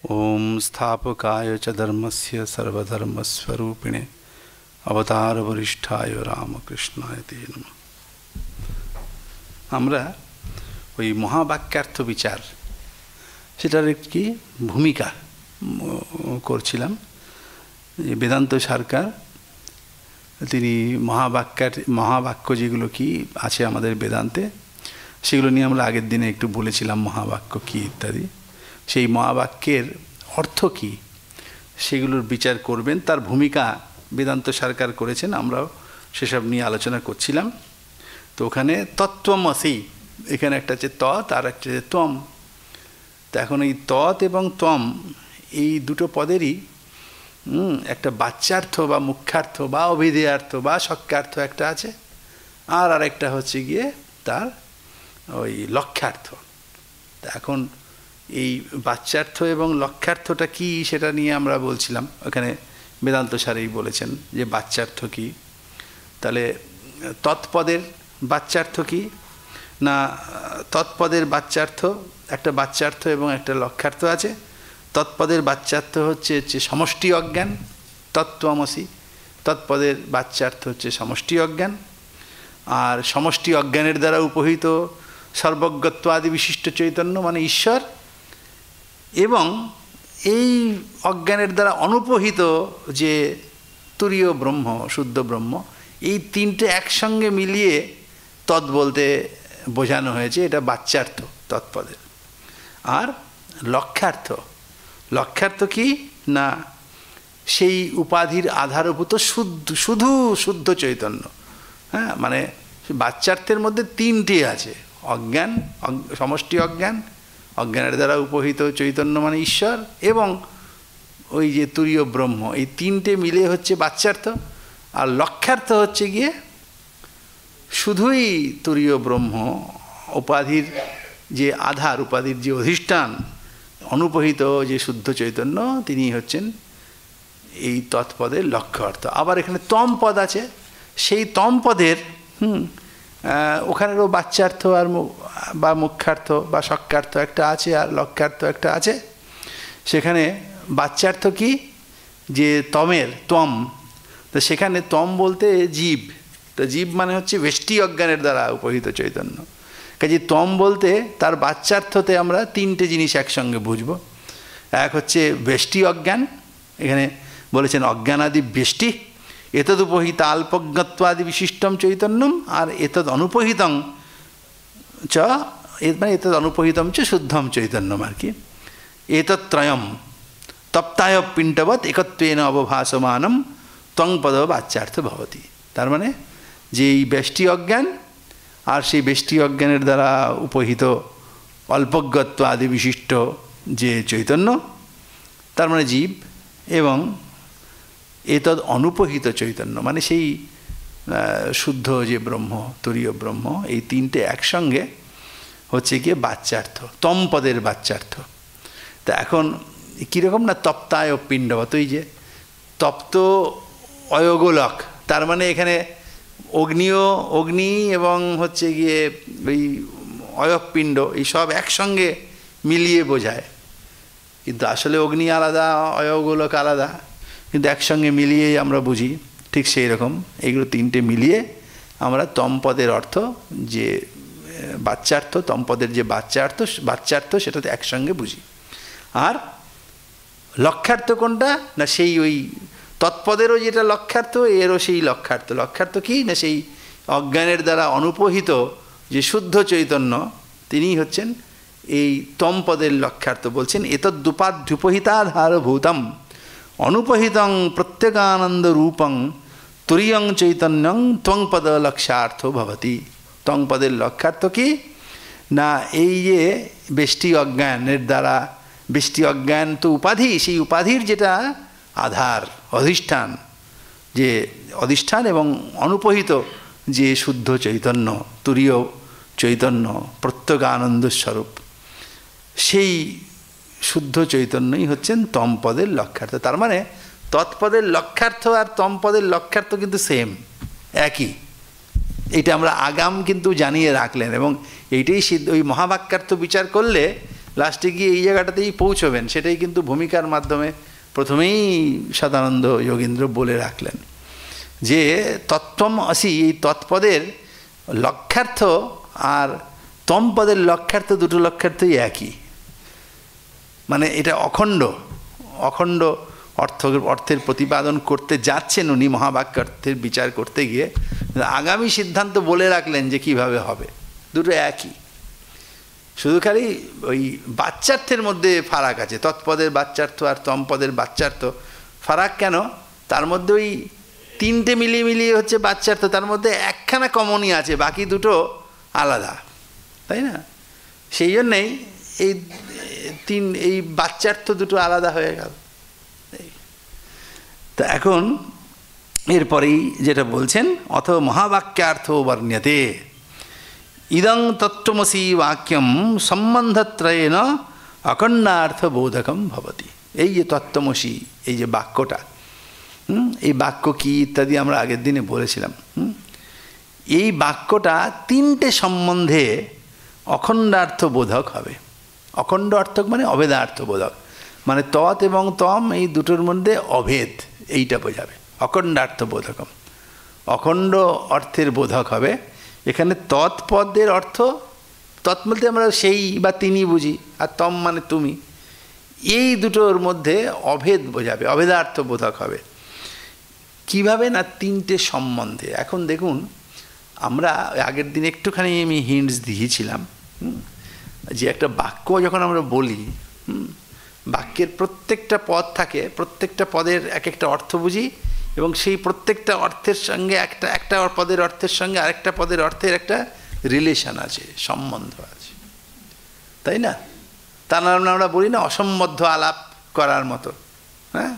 ओम स्थापकाय च धर्मस्य सर्वधर्मस्वरूपिणे अवतार वरिष्ठाय रामकृष्णाय ते नमः। আমরা ওই মহাবাক্যার্থ বিচার সেটার একটি ভূমিকা করছিলাম। বেদান্ত সরকার তিনি মহাবাক্য যেগুলো কি আছে আমাদের বেদান্তে সেগুলো নিয়ে আমরা আগের দিনে একটু বলেছিলাম, মহাবাক্য কি ইত্যাদি। সেই মহাবাক্যের অর্থ কি সেগুলোর বিচার করবেন, তার ভূমিকা বেদান্ত সরকার করেছেন, আমরাও সেসব নিয়ে আলোচনা করছিলাম। তো ওখানে তত্ত্বমসি, এখানে একটা হচ্ছে তৎ আর একটা হচ্ছে ত্বম। তো এখন এই তৎ এবং ত্বম এই দুটো পদেরই একটা বাচ্যার্থ বা মুখ্যার্থ বা অভিধেয়ার্থ বা সক্ষ্যার্থ একটা আছে, আর আরেকটা হচ্ছে গিয়ে তার ওই লক্ষ্যার্থ। তা এখন এই বাচ্যার্থ এবং লক্ষ্যার্থটা কি সেটা নিয়ে আমরা বলছিলাম। ওখানে বেদান্ত স্যারেই বলেছেন যে বাচ্যার্থ কি। তাহলে তৎপদের বাচ্যার্থ কি না, তৎপদের বাচ্যার্থ একটা বাচ্যার্থ এবং একটা লক্ষ্যার্থ আছে। তৎপদের বাচ্যার্থ হচ্ছে সমষ্টি অজ্ঞান, তত্ত্বমসি। তৎপদের বাচ্যার্থ হচ্ছে সমষ্টি অজ্ঞান, আর সমষ্টি অজ্ঞানের দ্বারা উপহিত সর্বজ্ঞত্ব আদি বিশিষ্ট চৈতন্য মানে ঈশ্বর, এবং এই অজ্ঞানের দ্বারা অনুপহিত যে তুরীয় ব্রহ্ম, শুদ্ধ ব্রহ্ম, এই তিনটে একসঙ্গে মিলিয়ে তৎ বলতে বোঝানো হয়েছে। এটা বাচ্যার্থ তৎপদের। আর লক্ষ্যার্থ, লক্ষ্যার্থ কি না সেই উপাধির আধারভূত শুধু শুদ্ধ চৈতন্য। হ্যাঁ, মানে বাচ্যার্থের মধ্যে তিনটে আছে, অজ্ঞান, সমষ্টি অজ্ঞান, অজ্ঞানের দ্বারা উপহিত চৈতন্য মানে ঈশ্বর, এবং ওই যে তুরীয় ব্রহ্ম, এই তিনটে মিলে হচ্ছে বাচ্যার্থ। আর লক্ষ্যার্থ হচ্ছে গিয়ে শুধুই তুরীয় ব্রহ্ম, উপাধির যে আধার, উপাধির যে অধিষ্ঠান, অনুপহিত যে শুদ্ধ চৈতন্য, তিনি হচ্ছেন এই তৎপদের লক্ষ্য অর্থ। আবার এখানে তম পদ আছে, সেই তম পদের ওখানেরও বাচ্যার্থ আর বা মুখ্যার্থ বা সক্ষ্যার্থ একটা আছে, আর লক্ষ্যার্থ একটা আছে। সেখানে বাচ্যার্থ কি যে তমের ত্বম, তো সেখানে তম বলতে জীব। তো জীব মানে হচ্ছে বেষ্টি অজ্ঞানের দ্বারা উপহিত চৈতন্য। কাজে তম বলতে তার বাচ্যার্থতে আমরা তিনটে জিনিস একসঙ্গে বুঝব। এক হচ্ছে বেষ্টি অজ্ঞান, এখানে বলেছেন অজ্ঞানাদি বেষ্টি, এতদ উপহিত আল্পজ্ঞত্বাদি বিশিষ্টম চৈতন্যম, আর এতদ অনুপহিতং চ মানে এতদ অনুপহিতম চ শুদ্ধম চৈতন্যম আর কি। এতত্রয়ম তপ্তায় পিণ্ডবৎ একত্বেন অবভাসমানম ত্বং পদ বাচ্যার্থ ভবতি। তার মানে যে এই বেষ্টি অজ্ঞান আর সেই বেষ্টি অজ্ঞানের দ্বারা উপহিত অল্পজ্ঞত্ব আদি বিশিষ্ট যে চৈতন্য, তার মানে জীব, এবং এতদ অনুপহিত চৈতন্য মানে সেই শুদ্ধ যে ব্রহ্ম, তুরীয় ব্রহ্ম, এই তিনটে একসঙ্গে হচ্ছে গিয়ে বাচ্যার্থ, তম পদের বাচ্যার্থ। তা এখন কীরকম না, তপ্তায় পিণ্ডবৎ, ওই যে তপ্ত অয়োগোলক, তার মানে এখানে অগ্নি এবং হচ্ছে গিয়ে ওই অয়পিণ্ড, এই সব একসঙ্গে মিলিয়ে বোঝায়। কিন্তু আসলে অগ্নি আলাদা, অয়গোলক আলাদা, কিন্তু একসঙ্গে মিলিয়েই আমরা বুঝি। ঠিক সেই রকম এইগুলো তিনটে মিলিয়ে আমরা তমপদের অর্থ যে বাচ্যার্থ, তমপদের যে বাচ্যার্থ সেটাতে একসঙ্গে বুঝি। আর লক্ষ্যার্থ কোনটা না, সেই ওই তৎপদেরও যেটা লক্ষ্যার্থ, এরও সেই লক্ষ্যার্থ। লক্ষ্যার্থ কি না, সেই অজ্ঞানের দ্বারা অনুপহিত যে শুদ্ধ চৈতন্য, তিনিই হচ্ছেন এই তমপদের লক্ষ্যার্থ। বলছেন এতদুপাধ্युपहिताধারভূতম অনুপহিতং প্রত্যেকানন্দ রূপং তুরীয়ং চৈতন্যং ত্বংপদ লক্ষ্যার্থ ভবতি। ত্বংপদের লক্ষ্যার্থ কি না, এই যে বেষ্টি অজ্ঞানের দ্বারা, বেষ্টি অজ্ঞান তো উপাধি, সেই উপাধির যেটা আধার, অধিষ্ঠান, যে অধিষ্ঠান এবং অনুপহিত যে শুদ্ধ চৈতন্য, তুরীয় চৈতন্য, প্রত্যেকানন্দ স্বরূপ, সেই শুদ্ধ চৈতন্যই হচ্ছেন তমপদের লক্ষ্যার্থ। তার মানে তৎপদের লক্ষ্যার্থ আর তমপদের লক্ষ্যার্থ কিন্তু সেম, একই। এটা আমরা আগাম কিন্তু জানিয়ে রাখলেন, এবং এইটাই ওই মহাবাক্যার্থ বিচার করলে লাস্টে গিয়ে এই জায়গাটাতেই পৌঁছবেন, সেটাই কিন্তু ভূমিকার মাধ্যমে প্রথমেই সদানন্দ যোগীন্দ্র বলে রাখলেন যে তত্ত্বম অসি, এই তৎপদের লক্ষ্যার্থ আর তম পদের লক্ষ্যার্থ, দুটো লক্ষ্যার্থই একই। মানে এটা অখণ্ড অখণ্ড অর্থের প্রতিপাদন করতে যাচ্ছেন উনি মহাবাক্যার্থের বিচার করতে গিয়ে। আগামী সিদ্ধান্ত বলে রাখলেন যে কিভাবে হবে, দুটো একই। শুধু খালি ওই বাচ্চার্থের মধ্যে ফারাক আছে, তৎপদের বাচ্চার্থ আর তমপদের বাচ্চার্থ। ফারাক কেন? তার মধ্যে ওই তিনটে মিলিয়ে মিলিয়ে হচ্ছে বাচ্চার্থ, তার মধ্যে একখানা কমনই আছে, বাকি দুটো আলাদা, তাই না? সেই জন্যেই এই বাচ্চার্থ দুটো আলাদা হয়ে গেল। তা এখন এরপরেই যেটা বলছেন, অথ মহাবাক্যার্থ বর্ণ্যতে ইদং তত্ত্বমসি বাক্যম সম্বন্ধত্রয়েণ অখণ্ডার্থ বোধকম ভবতি। এই যে তত্ত্বমসি, এই যে বাক্যটা, এই বাক্য কি ইত্যাদি আমরা আগের দিনে বলেছিলাম। এই বাক্যটা তিনটে সম্বন্ধে অখণ্ডার্থ বোধক হবে। অখণ্ড অর্থক মানে অভেদার্থ বোধক, মানে তৎ এবং তম এই দুটোর মধ্যে অভেদ, এইটা বোঝাবে অখণ্ডার্থ বোধকম। অখণ্ড অর্থের বোধক হবে। এখানে তৎপদের অর্থ, তৎ বলতে আমরা সেই বা তিনি বুঝি, আর তম মানে তুমি, এই দুটোর মধ্যে অভেদ বোঝাবে, অভেদার্থ বোধক হবে। কিভাবে না তিনটে সম্বন্ধে। এখন দেখুন, আমরা আগের দিন একটুখানি আমি হিন্টস দিয়েছিলাম যে একটা বাক্য যখন আমরা বলি, বাক্যের প্রত্যেকটা পদ থাকে, প্রত্যেকটা পদের এক একটা অর্থ বুঝি, এবং সেই প্রত্যেকটা অর্থের সঙ্গে একটা পদের অর্থের সঙ্গে আরেকটা পদের অর্থের একটা রিলেশন আছে, সম্বন্ধ আছে, তাই না? তা না আমরা বলি না অসম্বদ্ধ আলাপ করার মতো। হ্যাঁ,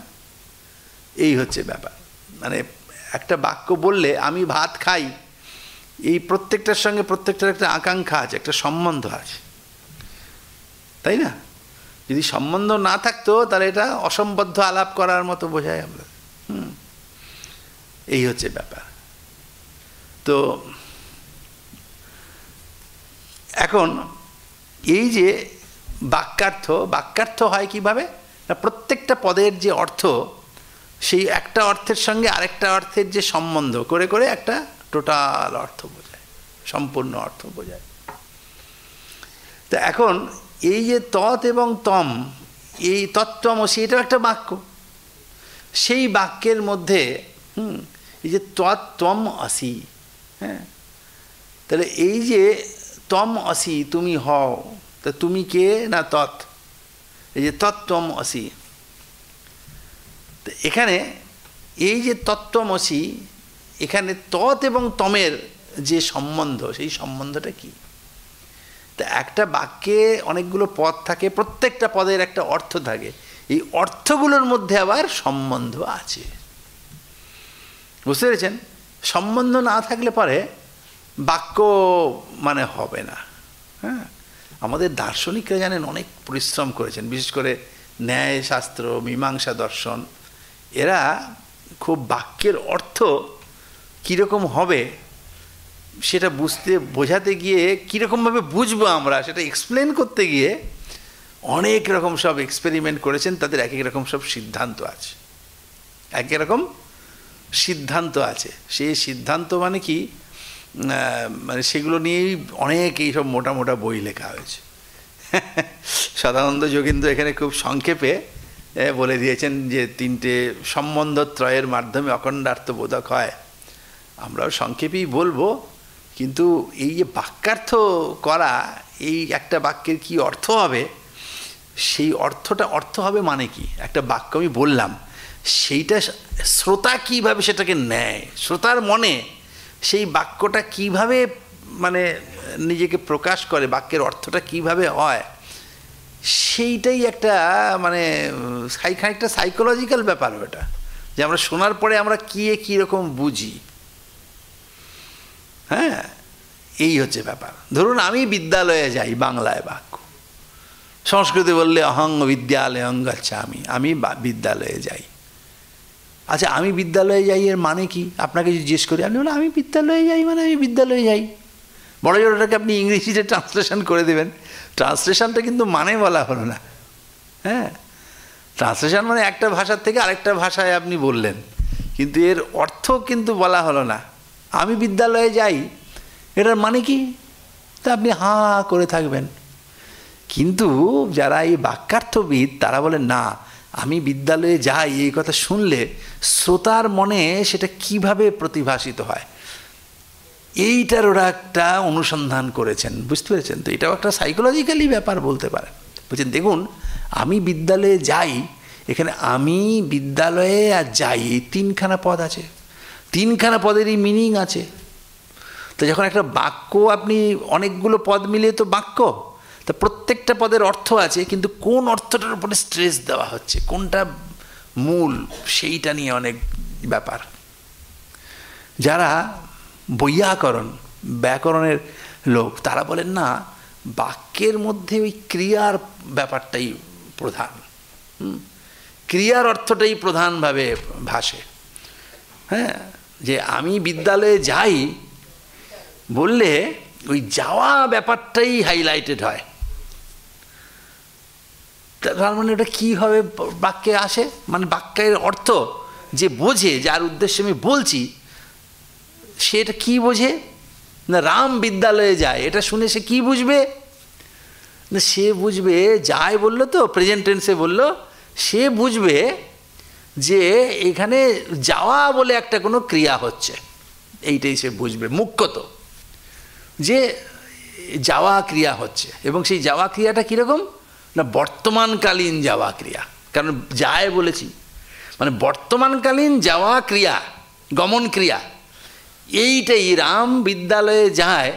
এই হচ্ছে ব্যাপার। মানে একটা বাক্য বললে আমি ভাত খাই, এই প্রত্যেকটার সঙ্গে প্রত্যেকটার একটা আকাঙ্ক্ষা আছে, একটা সম্বন্ধ আছে, তাই না? যদি সম্বন্ধ না থাকতো তাহলে এটা অসম্বদ্ধ আলাপ করার মতো বোঝায় আমরা। এই হচ্ছে ব্যাপার। তো এখন এই যে বাক্যার্থ হয় কিভাবে না, প্রত্যেকটা পদের যে অর্থ, সেই একটা অর্থের সঙ্গে আরেকটা অর্থের যে সম্বন্ধ করে করে একটা টোটাল অর্থ বোঝায়, সম্পূর্ণ অর্থ বোঝায়। তা এখন এই যে তৎ এবং তম, এই তত্ত্বমসি, এটাও একটা বাক্য। সেই বাক্যের মধ্যে এই যে তৎ ত্বম আসি, হ্যাঁ, তাহলে এই যে তম আসি, তুমি হও, তা তুমি কে না তৎ, এই যে তত্ত্বম আসি। এখানে এই যে তত্ত্বমসি, এখানে তৎ এবং তমের যে সম্বন্ধ, সেই সম্বন্ধটা কি? তা একটা বাক্যে অনেকগুলো পদ থাকে, প্রত্যেকটা পদের একটা অর্থ থাকে, এই অর্থগুলোর মধ্যে আবার সম্বন্ধ আছে। বুঝতে পেরেছেন? সম্বন্ধ না থাকলে পরে বাক্য মানে হবে না। হ্যাঁ, আমাদের দার্শনিকরা জানেন অনেক পরিশ্রম করেছেন, বিশেষ করে ন্যায়শাস্ত্র, মীমাংসা দর্শন, এরা খুব বাক্যের অর্থ কীরকম হবে সেটা বোঝাতে গিয়ে, কীরকমভাবে বুঝবো আমরা সেটা এক্সপ্লেন করতে গিয়ে অনেক রকম সব এক্সপেরিমেন্ট করেছেন। তাদের এক এক রকম সব সিদ্ধান্ত আছে, এক এক রকম সিদ্ধান্ত আছে। সেই সিদ্ধান্ত মানে কি, মানে সেগুলো নিয়েই অনেক এইসব মোটা মোটা বই লেখা হয়েছে। সদানন্দ যোগীন্দ্র এখানে খুব সংক্ষেপে বলে দিয়েছেন যে তিনটে সম্বন্ধ ত্রয়ের মাধ্যমে অখণ্ডার্থ বোধক হয়। আমরাও সংক্ষেপেই বলবো, কিন্তু এই যে বাক্যার্থ করা, এই একটা বাক্যের কি অর্থ হবে, সেই অর্থ হবে মানে কি, একটা বাক্য আমি বললাম, সেইটা শ্রোতা কিভাবে সেটাকে নেয়, শ্রোতার মনে সেই বাক্যটা কিভাবে মানে নিজেকে প্রকাশ করে, বাক্যের অর্থটা কিভাবে হয়, সেইটাই একটা মানে খানিকটা সাইকোলজিক্যাল ব্যাপার ওটা, যে আমরা শোনার পরে আমরা কীরকম বুঝি। হ্যাঁ, এই হচ্ছে ব্যাপার। ধরুন আমি বিদ্যালয়ে যাই, বাংলায় বাক্য, সংস্কৃতে বললে অহং বিদ্যালয়ং গচ্ছামি, আমি বিদ্যালয়ে যাই। আচ্ছা, আমি বিদ্যালয়ে যাই এর মানে কি আপনাকে যদি জিজ্ঞেস করি, আপনি বলেন আমি বিদ্যালয়ে যাই মানে আমি বিদ্যালয়ে যাই। বড় জোড়টাকে আপনি ইংরেজিতে ট্রান্সলেশন করে দেবেন, ট্রান্সলেশনটা কিন্তু মানে বলা হলো না। হ্যাঁ, ট্রান্সলেশন মানে একটা ভাষার থেকে আরেকটা ভাষায় আপনি বললেন, কিন্তু এর অর্থ কিন্তু বলা হলো না। আমি বিদ্যালয়ে যাই, এটার মানে কি? তা আপনি হাঁ করে থাকবেন। কিন্তু যারা এই বাক্যার্থবিদ তারা বলেন না, আমি বিদ্যালয়ে যাই এই কথা শুনলে শ্রোতার মনে সেটা কিভাবে প্রতিভাসিত হয়, এইটার ওরা একটা অনুসন্ধান করেছেন, বুঝতে পেরেছেন? তো এটাও একটা সাইকোলজিক্যালি ব্যাপার বলতে পারেন। বুঝছেন? দেখুন, আমি বিদ্যালয়ে যাই, এখানে আমি বিদ্যালয়ে আর যাই এই তিনখানা পদ আছে, তিনখানা পদেরই মিনিং আছে। তো যখন একটা বাক্য আপনি অনেকগুলো পদ মিলিয়ে তো বাক্য, তা প্রত্যেকটা পদের অর্থ আছে, কিন্তু কোন অর্থটার উপরে স্ট্রেস দেওয়া হচ্ছে, কোনটা মূল, সেইটা নিয়ে অনেক ব্যাপার। যারা বৈয়াকরণ ব্যাকরণের লোক তারা বলেন না, বাক্যের মধ্যে ওই ক্রিয়ার ব্যাপারটাই প্রধান, ক্রিয়ার অর্থটাই প্রধানভাবে ভাসে। হ্যাঁ, যে আমি বিদ্যালয়ে যাই বললে ওই যাওয়া ব্যাপারটাই হাইলাইটেড হয়। তার মানে ওটা কীভাবে বাক্যে আসে, মানে বাক্যের অর্থ যে বোঝে, যার উদ্দেশ্যে আমি বলছি, সেটা কি বোঝে না, রাম বিদ্যালয়ে যায়, এটা শুনে সে কি বুঝবে না, সে বুঝবে, যায় বললো তো প্রেজেন্ট টেন্সে বললো, সে বুঝবে যে এখানে যাওয়া বলে একটা কোনো ক্রিয়া হচ্ছে, এইটাই সে বুঝবে মুখ্যত, যে যাওয়া ক্রিয়া হচ্ছে। এবং সেই যাওয়া ক্রিয়াটা কীরকম না, বর্তমানকালীন যাওয়া ক্রিয়া, কারণ যায় বলেছি মানে বর্তমানকালীন যাওয়া ক্রিয়া, গমন ক্রিয়া, এইটাই রাম বিদ্যালয়ে যায়,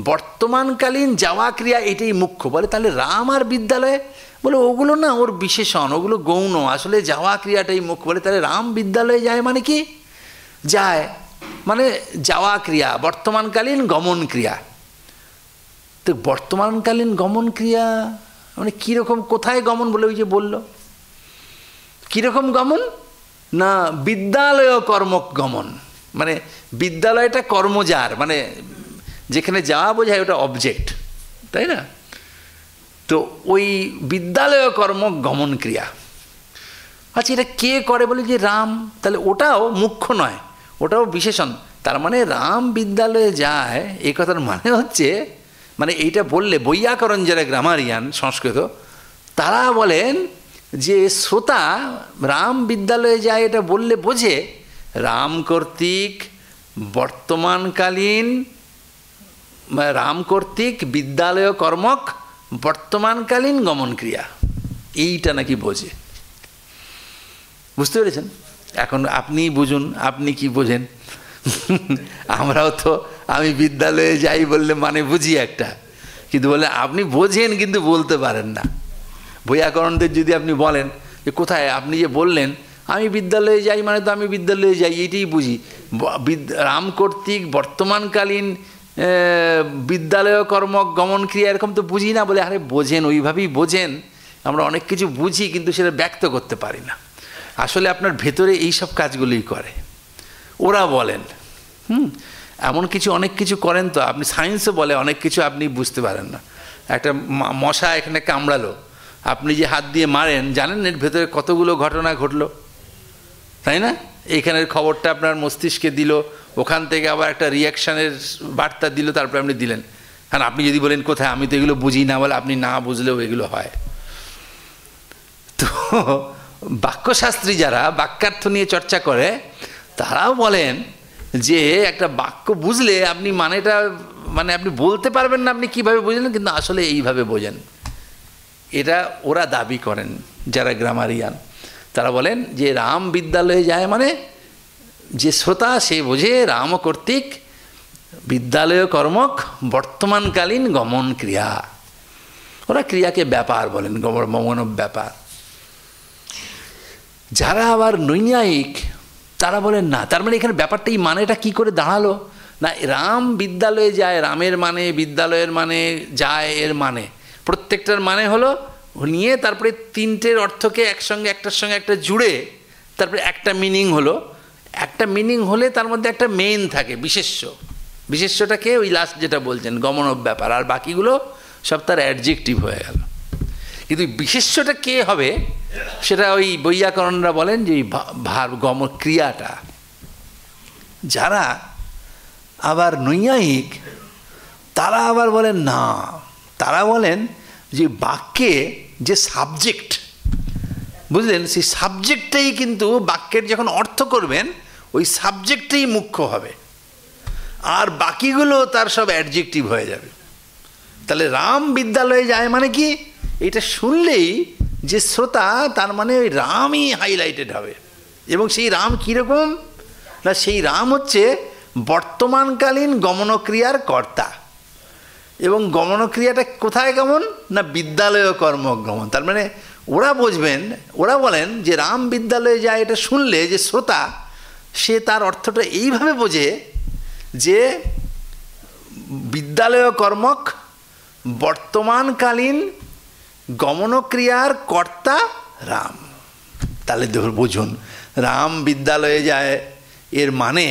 বর্তমানকালীন যাওয়া ক্রিয়া এটাই মুখ্য। বলে তাহলে রাম আর বিদ্যালয়ে, বলে ওগুলো না ওর বিশেষণ, ওগুলো গৌণ, আসলে যাওয়া ক্রিয়াটাই মুখ্য। বলে তাহলে রাম বিদ্যালয়ে যায় মানে কি, যায় মানে যাওয়া ক্রিয়া, বর্তমানকালীন গমন ক্রিয়া। তো বর্তমানকালীন গমন ক্রিয়া মানে কীরকম, কোথায় গমন, বলে ওই যে বলল কীরকম গমন না, বিদ্যালয় কর্মক গমন, মানে বিদ্যালয়টা কর্মজার, মানে যেখানে যাওয়া বোঝায় ওটা অবজেক্ট, তাই না? তো ওই বিদ্যালয় কর্মক গমন ক্রিয়া, আচ্ছা এটা কে করে, বলে যে রাম, তাহলে ওটাও মুখ্য নয়, ওটাও বিশেষণ। তার মানে রাম বিদ্যালয়ে যায় এই কথার মানে হচ্ছে, মানে এইটা বললে বৈয়াকরণ যারা গ্রামারিয়ান সংস্কৃত তারা বলেন যে শ্রোতা রাম বিদ্যালয়ে যায় এটা বললে বোঝে রাম কর্তৃক বর্তমানকালীন, রাম কর্তৃক বিদ্যালয় কর্মক বর্তমানকালীন গমন ক্রিয়া, এইটা নাকি বোঝে। বুঝতে পেরেছেন? এখন আপনি বুঝুন, আপনি কি বোঝেন। আমরাও তো আমি বিদ্যালয়ে যাই বললে মানে বুঝি একটা, কিন্তু বলে আপনি বোঝেন কিন্তু বলতে পারেন না। বৈয়াকরণদের যদি আপনি বলেন যে কোথায়, আপনি যে বললেন আমি বিদ্যালয়ে যাই মানে তো আমি বিদ্যালয়ে যাই এইটাই বুঝি, রাম কর্তৃক বর্তমানকালীন বিদ্যালয় কর্মক গমন ক্রিয়া এরকম তো বুঝি না। বলে আরে বোঝেন, ওইভাবেই বোঝেন, আমরা অনেক কিছু বুঝি কিন্তু সেটা ব্যক্ত করতে পারি না। আসলে আপনার ভেতরে এইসব কাজগুলোই করে ওরা, বলেন এমন কিছু অনেক কিছু করেন, তো আপনি সায়েন্সে বলে অনেক কিছু আপনি বুঝতে পারেন না। একটা মশা এখানে কামড়ালো, আপনি যে হাত দিয়ে মারেন জানেন এর ভেতরে কতগুলো ঘটনা ঘটলো, তাই না? এইখানের খবরটা আপনার মস্তিষ্কে দিল, ওখান থেকে আবার একটা রিয়াকশানের বার্তা দিল, তারপরে আপনি দিলেন। কারণ আপনি যদি বলেন কোথায়, আমি তো এগুলো বুঝি না, বলে আপনি না বুঝলেও এগুলো হয়। তো বাক্যশাস্ত্রী যারা বাক্যার্থ নিয়ে চর্চা করে তারাও বলেন যে একটা বাক্য বুঝলে আপনি মানেটা, মানে আপনি বলতে পারবেন না আপনি কীভাবে বুঝলেন, কিন্তু আসলে এইভাবে বোঝেন। এটা ওরা দাবি করেন যারা গ্রামারিয়ান, তারা বলেন যে রাম বিদ্যালয়ে যায় মানে যে শ্রোতা সে বোঝে রাম কর্তৃক বিদ্যালয় কর্মক বর্তমানকালীন গমন ক্রিয়া। ওরা ক্রিয়াকে ব্যাপার বলেন, গমন ব্যাপার। যারা আবার নৈয়ায়িক তারা বলেন না, তার মানে এখানে ব্যাপারটা এই মানেটা কি করে দাঁড়ালো না, রাম বিদ্যালয়ে যায়, রামের মানে বিদ্যালয়ের মানে যায়, এর মানে প্রত্যেকটার মানে হলো নিয়ে তারপরে তিনটের অর্থকে একসঙ্গে একটার সঙ্গে একটা জুড়ে তারপরে একটা মিনিং হলো, একটা মিনিং হলে তার মধ্যে একটা মেইন থাকে বিশেষ্য, বিশেষ্যটাকে ওই লাস্ট যেটা বলছেন গমনব ব্যাপার, আর বাকিগুলো সব তার অ্যাডজেক্টিভ হয়ে গেল। কিন্তু বিশেষ্যটা কে হবে সেটা ওই বৈয়াকরণরা বলেন যে ওই ভার গম ক্রিয়াটা। যারা আবার নৈয়ায়িক তারা আবার বলেন না, তারা বলেন যে বাক্যে যে সাবজেক্ট, বুঝলেন, সেই সাবজেক্টটাই কিন্তু বাক্যের যখন অর্থ করবেন ওই সাবজেক্টটাই মুখ্য হবে, আর বাকিগুলো তার সব অ্যাডজেক্টিভ হয়ে যাবে। তাহলে রাম বিদ্যালয়ে যায় মানে কি, এটা শুনলেই যে শ্রোতা তার মানে ওই রামই হাইলাইটেড হবে। এবং সেই রাম কীরকম না, সেই রাম হচ্ছে বর্তমানকালীন গমনক্রিয়ার কর্তা। এবং গমনক্রিয়াটা কোথায় গমন না, বিদ্যালয় কর্মগমন। তার মানে ওরা বুঝবেন, ওরা বলেন যে রাম বিদ্যালয়ে যায়, এটা শুনলে যে শ্রোতা সে তার অর্থটা এইভাবে বোঝে যে বিদ্যালয় কর্মক বর্তমানকালীন গমনক্রিয়ার কর্তা রাম। তাহলে বুঝুন রাম বিদ্যালয়ে যায় এর মানে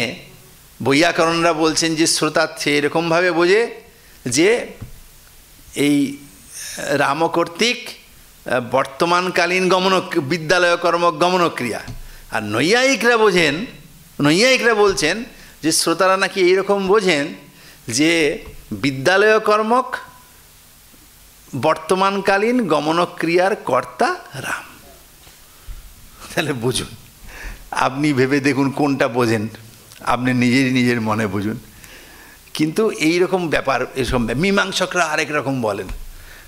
বৈয়াকরণরা বলছেন যে শ্রোতা সে এরকমভাবে বোঝে যে এই রাম কর্তৃক বর্তমানকালীন বিদ্যালয় কর্মক গমনক্রিয়া। আর নৈয়ায়িকরা বলছেন যে শ্রোতারা নাকি এইরকম বোঝেন যে বিদ্যালয় কর্মক বর্তমানকালীন গমনক্রিয়ার কর্তা রাম। তাহলে বুঝুন, আপনি ভেবে দেখুন কোনটা বোঝেন, আপনি নিজের মনে বুঝুন। কিন্তু এই রকম ব্যাপার, এসব মীমাংসকরা আরেক রকম বলেন।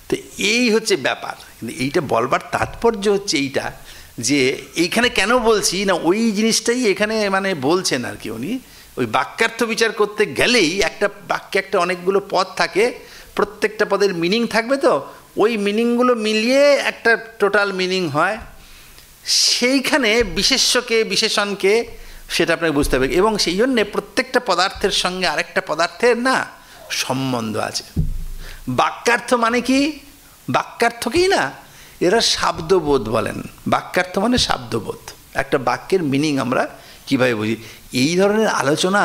তো এই হচ্ছে ব্যাপার। কিন্তু এইটা বলবার তাৎপর্য হচ্ছে এইটা যে এইখানে কেন বলছি না, ওই জিনিসটাই এখানে মানে বলছেন আর কি উনি। ওই বাক্যার্থ বিচার করতে গেলেই একটা বাক্যে একটা অনেকগুলো পদ থাকে, প্রত্যেকটা পদের মিনিং থাকবে, তো ওই মিনিংগুলো মিলিয়ে একটা টোটাল মিনিং হয়। সেইখানে বিশেষ্যকে বিশেষণকে সেটা আপনাকে বুঝতে হবে। এবং সেই জন্যে প্রত্যেকটা পদার্থের সঙ্গে আরেকটা পদার্থের না সম্বন্ধ আছে। বাক্যার্থ মানে কি, বাক্যার্থকেই না এরা শাব্দবোধ বলেন। বাক্যার্থ মানে শাব্দবোধ, একটা বাক্যের মিনিং আমরা কীভাবে বুঝি। এই ধরনের আলোচনা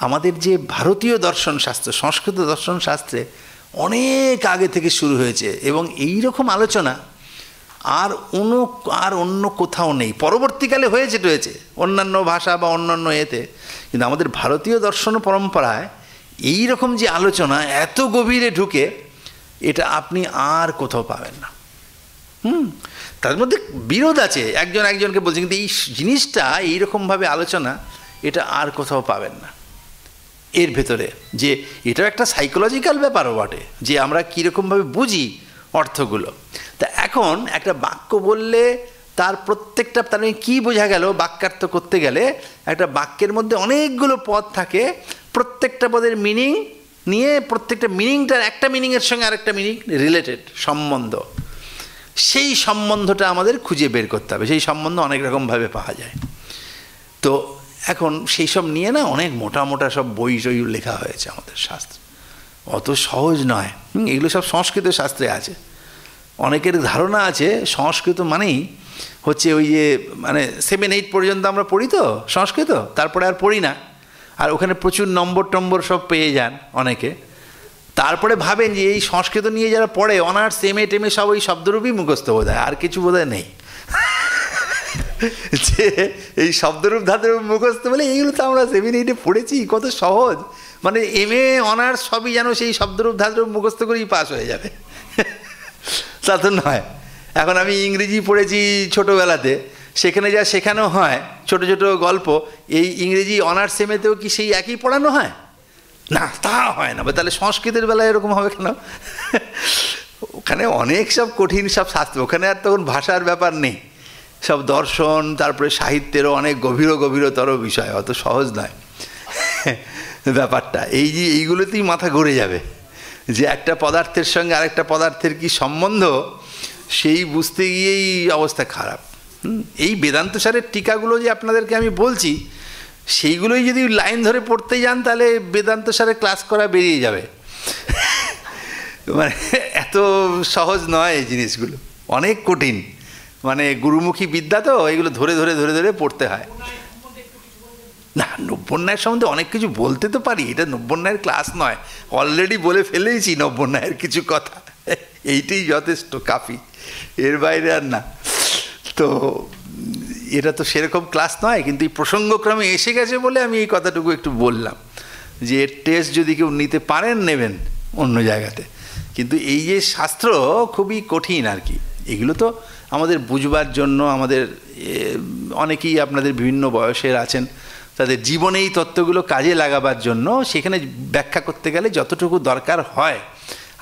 আমাদের যে ভারতীয় দর্শনশাস্ত্র, সংস্কৃত দর্শনশাস্ত্রে অনেক আগে থেকে শুরু হয়েছে। এবং এই রকম আলোচনা আর অন্য কোথাও নেই। পরবর্তীকালে হয়েছে অন্যান্য ভাষা বা অন্যান্য এতে, কিন্তু আমাদের ভারতীয় দর্শন পরম্পরায় এই রকম যে আলোচনা এত গভীরে ঢুকে, এটা আপনি আর কোথাও পাবেন না। তার মধ্যে বিরোধ আছে, একজনকে বলছে, কিন্তু এই জিনিসটা এইরকমভাবে আলোচনা এটা আর কোথাও পাবেন না। এর ভেতরে যে এটাও একটা সাইকোলজিক্যাল ব্যাপারও বটে, যে আমরা কীরকমভাবে বুঝি অর্থগুলো। তা এখন একটা বাক্য বললে তার প্রত্যেকটা, তার কী বোঝা গেল বাক্যার্থ করতে গেলে, একটা বাক্যের মধ্যে অনেকগুলো পদ থাকে, প্রত্যেকটা পদের মিনিং নিয়ে প্রত্যেকটা মিনিংটার একটা মিনিংয়ের সঙ্গে আরেকটা মিনিং রিলেটেড সম্বন্ধ, সেই সম্বন্ধটা আমাদের খুঁজে বের করতে হবে। সেই সম্বন্ধ অনেক রকমভাবে পাওয়া যায়। তো এখন সেই সব নিয়ে না অনেক মোটা মোটা সব বই লেখা হয়েছে আমাদের শাস্ত্রে, অত সহজ নয়। এগুলো সব সংস্কৃত শাস্ত্রে আছে। অনেকের ধারণা আছে সংস্কৃত মানেই হচ্ছে ওই যে মানে 7-8 পর্যন্ত আমরা পড়ি তো সংস্কৃত, তারপরে আর পড়ি না, আর ওখানে প্রচুর নম্বর সব পেয়ে যান অনেকে। তারপরে ভাবেন যে এই সংস্কৃত নিয়ে যারা পড়ে অনার্স এম এ সব ওই শব্দরূপই মুখস্থ বোধ হয়, আর কিছু বোধ হয় নেই। যে এই শব্দরূপ ধাতুরূপ মুখস্থ বলে এইগুলো তো আমরা 7-8 পড়েছি, কত সহজ, মানে MA অনার্স সবই যেন সেই শব্দরূপ ধাতুরূপ মুখস্থ করেই পাস হয়ে যাবে। তা তো নয়। এখন আমি ইংরেজি পড়েছি ছোটোবেলাতে, সেখানে যা শেখানো হয় ছোট ছোট গল্প, এই ইংরেজি অনার্স এমএতেও কি সেই একই পড়ানো হয়? না, তা হয় না। তাহলে সংস্কৃতের বেলায় এরকম হবে কেন? ওখানে অনেক সব কঠিন সব শাস্ত্র, ওখানে আর তখন ভাষার ব্যাপার নেই, সব দর্শন, তারপরে সাহিত্যেরও অনেক গভীরতর বিষয়, অত সহজ নয় ব্যাপারটা। এইগুলোতেই মাথা ঘুরে যাবে যে একটা পদার্থের সঙ্গে আরেকটা পদার্থের কি সম্বন্ধ, সেই বুঝতে গিয়েই অবস্থা খারাপ। এই বেদান্ত সারের টিকাগুলো যে আপনাদেরকে আমি বলছি, সেইগুলোই যদি লাইন ধরে পড়তে যান তাহলে বেদান্ত সারে ক্লাস করা বেরিয়ে যাবে। মানে এত সহজ নয় এই জিনিসগুলো, অনেক কঠিন, মানে গুরুমুখী বিদ্যা তো, এইগুলো ধরে ধরে পড়তে হয়। না, নব্বন্যায়ের সম্বন্ধে অনেক কিছু বলতে তো পারি, এটা নব্বন্যায়ের ক্লাস নয়, অলরেডি বলে ফেলেইছি নব্বন্যায়ের কিছু কথা, এইটাই যথেষ্ট, কাফি, এর বাইরে আর না। তো এটা তো সেরকম ক্লাস নয়, কিন্তু এই প্রসঙ্গক্রমে এসে গেছে বলে আমি এই কথাটুকু একটু বললাম, যে এর টেস্ট যদি কেউ নিতে পারেন নেবেন অন্য জায়গাতে, কিন্তু এই যে শাস্ত্র খুবই কঠিন আর কি, এগুলো তো আমাদের বুঝবার জন্য, আমাদের অনেকেই আপনাদের বিভিন্ন বয়সের আছেন, তাদের জীবনে এই তত্ত্বগুলো কাজে লাগাবার জন্য সেখানে ব্যাখ্যা করতে গেলে যতটুকু দরকার হয়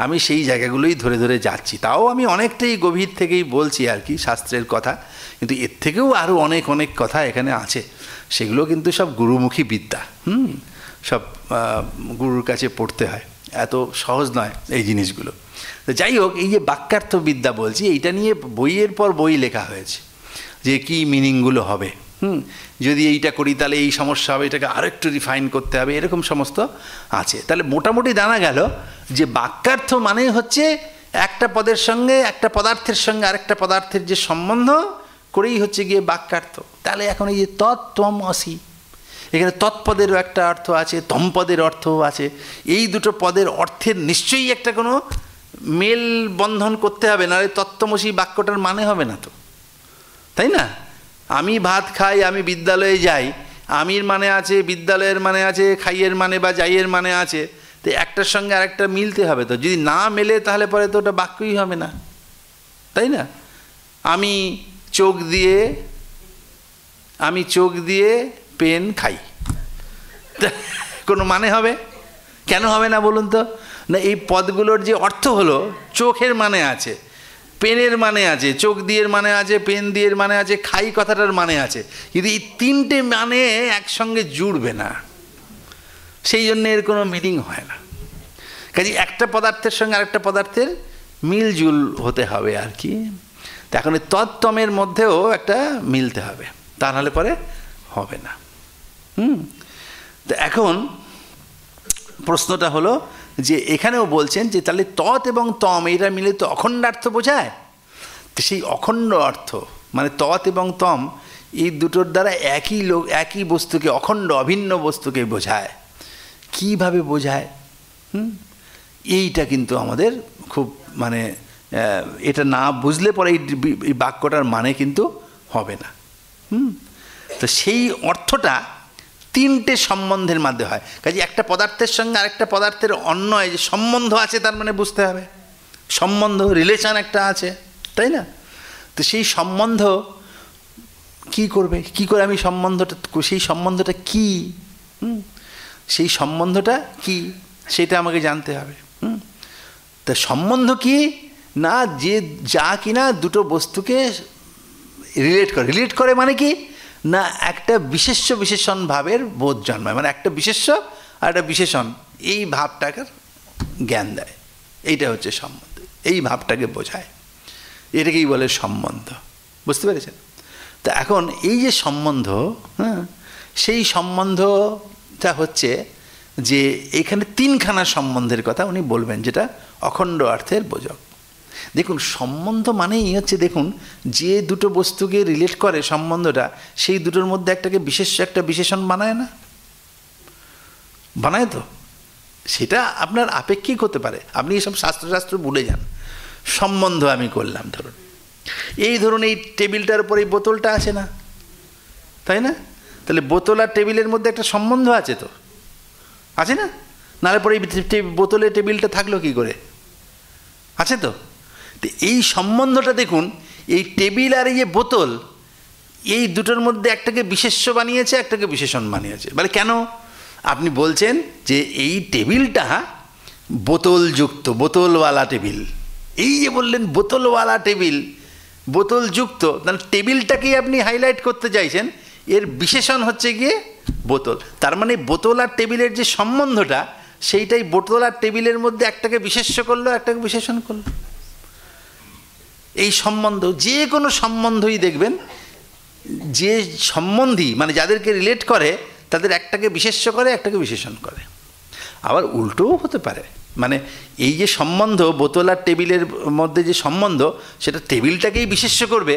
আমি সেই জায়গাগুলোই ধরে ধরে যাচ্ছি। তাও আমি অনেকটাই গভীর থেকেই বলছি আর কি শাস্ত্রের কথা, কিন্তু এর থেকেও আরও অনেক অনেক কথা এখানে আছে, সেগুলো কিন্তু সব গুরুমুখী বিদ্যা, সব গুরুর কাছে পড়তে হয়, এত সহজ নয় এই জিনিসগুলো। তো যাই হোক, এই যে বাক্যার্থ বিদ্যা বলছি, এইটা নিয়ে বইয়ের পর বই লেখা হয়েছে, যে কী মিনিংগুলো হবে, যদি এইটা করি তাহলে এই সমস্যা হবে, এটাকে আরেকটু রিফাইন করতে হবে, এরকম সমস্ত আছে। তাহলে মোটামুটি জানা গেল যে বাক্যার্থ মানে হচ্ছে একটা পদের সঙ্গে, একটা পদার্থের সঙ্গে আরেকটা পদার্থের যে সম্বন্ধ করেই হচ্ছে গিয়ে বাক্যার্থ। তাহলে এখন এই যে তৎ-ত্বম অসি, এখানে তৎপদেরও একটা অর্থ আছে, তমপদের অর্থও আছে, এই দুটো পদের অর্থের নিশ্চয়ই একটা কোনো মেল বন্ধন করতে হবে, নাহলে তত্ত্বমসি বাক্যটার মানে হবে না তো, তাই না? আমি ভাত খাই, আমি বিদ্যালয়ে যাই, আমির মানে আছে, বিদ্যালয়ের মানে আছে, খাইয়ের মানে বা যাইয়ের মানে আছে, তো একটার সঙ্গে আরেকটা মিলতে হবে তো, যদি না মেলে তাহলে পরে তো ওটা বাক্যই হবে না, তাই না? আমি চোখ দিয়ে পেন খাই, কোনো মানে হবে? কেন হবে না বলুন তো? না, এই পদগুলোর যে অর্থ হলো, চোখের মানে আছে, পেনের মানে আছে, চোখ দিয়ের মানে আছে, পেন দিয়ের মানে আছে, খাই কথাটার মানে আছে, কিন্তু এই তিনটে মানে একসঙ্গে জুড়বে না, সেই জন্য এর কোনো মিনিং হয় না। কাজে একটা পদার্থের সঙ্গে আরেকটা পদার্থের মিলজুল হতে হবে আর কি। তো এখন এই তত্ত্বমের মধ্যেও একটা মিলতে হবে, তা নাহলে পরে হবে না। তো এখন প্রশ্নটা হলো যে এখানেও বলছেন যে তাহলে তৎ এবং তম এটা মিলে তো অখণ্ডার্থ বোঝায়, তো সেই অখণ্ড অর্থ মানে তৎ এবং তম এই দুটোর দ্বারা একই বস্তুকে, অখণ্ড অভিন্ন বস্তুকে বোঝায়। কিভাবে বোঝায়? এইটা কিন্তু আমাদের খুব মানে এটা না বুঝলে পরে এই বাক্যটার মানে কিন্তু হবে না। তো সেই অর্থটা তিনটে সম্বন্ধের মধ্যে হয়। কাজে একটা পদার্থের সঙ্গে আরেকটা পদার্থের অন্যয় যে সম্বন্ধ আছে তার মানে বুঝতে হবে, সম্বন্ধ রিলেশন একটা আছে, তাই না? তো সেই সম্বন্ধ কি করবে, কি করে আমি সম্বন্ধটা, সেই সম্বন্ধটা কি, সেই সম্বন্ধটা কি সেটা আমাকে জানতে হবে। তা সম্বন্ধ কি না, যে যা কিনা দুটো বস্তুকে রিলেট করে মানে কি না, একটা বিশেষ্য বিশেষণ ভাবের বোধ জন্মায়, মানে একটা বিশেষ্য আর একটা বিশেষণ এই ভাবটাকে জ্ঞান দেয়, এইটা হচ্ছে সম্বন্ধ, এই ভাবটাকে বোঝায়, এটাকেই বলে সম্বন্ধ। বুঝতে পেরেছেন? তা এখন এই যে সম্বন্ধ, সেই সম্বন্ধটা হচ্ছে যে এখানে তিনখানা সম্বন্ধের কথা উনি বলবেন, যেটা অখণ্ড অর্থের বোঝক। দেখুন, সম্বন্ধ মানেই হচ্ছে, দেখুন যে দুটো বস্তুকে রিলেট করে সম্বন্ধটা, সেই দুটোর মধ্যে একটাকে বিশেষ্য একটা বিশেষণ বানায় না, বানায় তো? সেটা আপনার আপেক্ষিক হতে পারে, আপনি এসব শাস্ত্র ভুলে যান। সম্বন্ধ আমি করলাম, ধরুন এই টেবিলটার উপর এই বোতলটা আছে না, তাই না? তাহলে বোতল আর টেবিলের মধ্যে একটা সম্বন্ধ আছে তো, আছে না? নাহলে পরে এই বোতলের টেবিলটা থাকলো কি করে? আছে তো। এই সম্বন্ধটা দেখুন, এই টেবিল আর এই যে বোতল, এই দুটোর মধ্যে একটাকে বিশেষ্য বানিয়েছে, একটাকে বিশেষণ বানিয়েছে। বলে কেন? আপনি বলছেন যে এই টেবিলটা বোতলযুক্ত, বোতলওয়ালা টেবিল, এই যে বললেন বোতলওয়ালা টেবিল, বোতলযুক্ত, তাহলে টেবিলটাকেই আপনি হাইলাইট করতে চাইছেন, এর বিশেষণ হচ্ছে গিয়ে বোতল। তার মানে বোতল আর টেবিলের যে সম্বন্ধটা, সেইটাই বোতল আর টেবিলের মধ্যে একটাকে বিশেষ্য করলো, একটাকে বিশেষণ করলো। এই সম্বন্ধ, যে কোনো সম্বন্ধই দেখবেন, যে সম্বন্ধী মানে যাদেরকে রিলেট করে তাদের একটাকে বিশেষ্য করে, একটাকে বিশেষণ করে। আবার উল্টোও হতে পারে, মানে এই যে সম্বন্ধ বোতল আর টেবিলের মধ্যে যে সম্বন্ধ, সেটা টেবিলটাকেই বিশেষ্য করবে,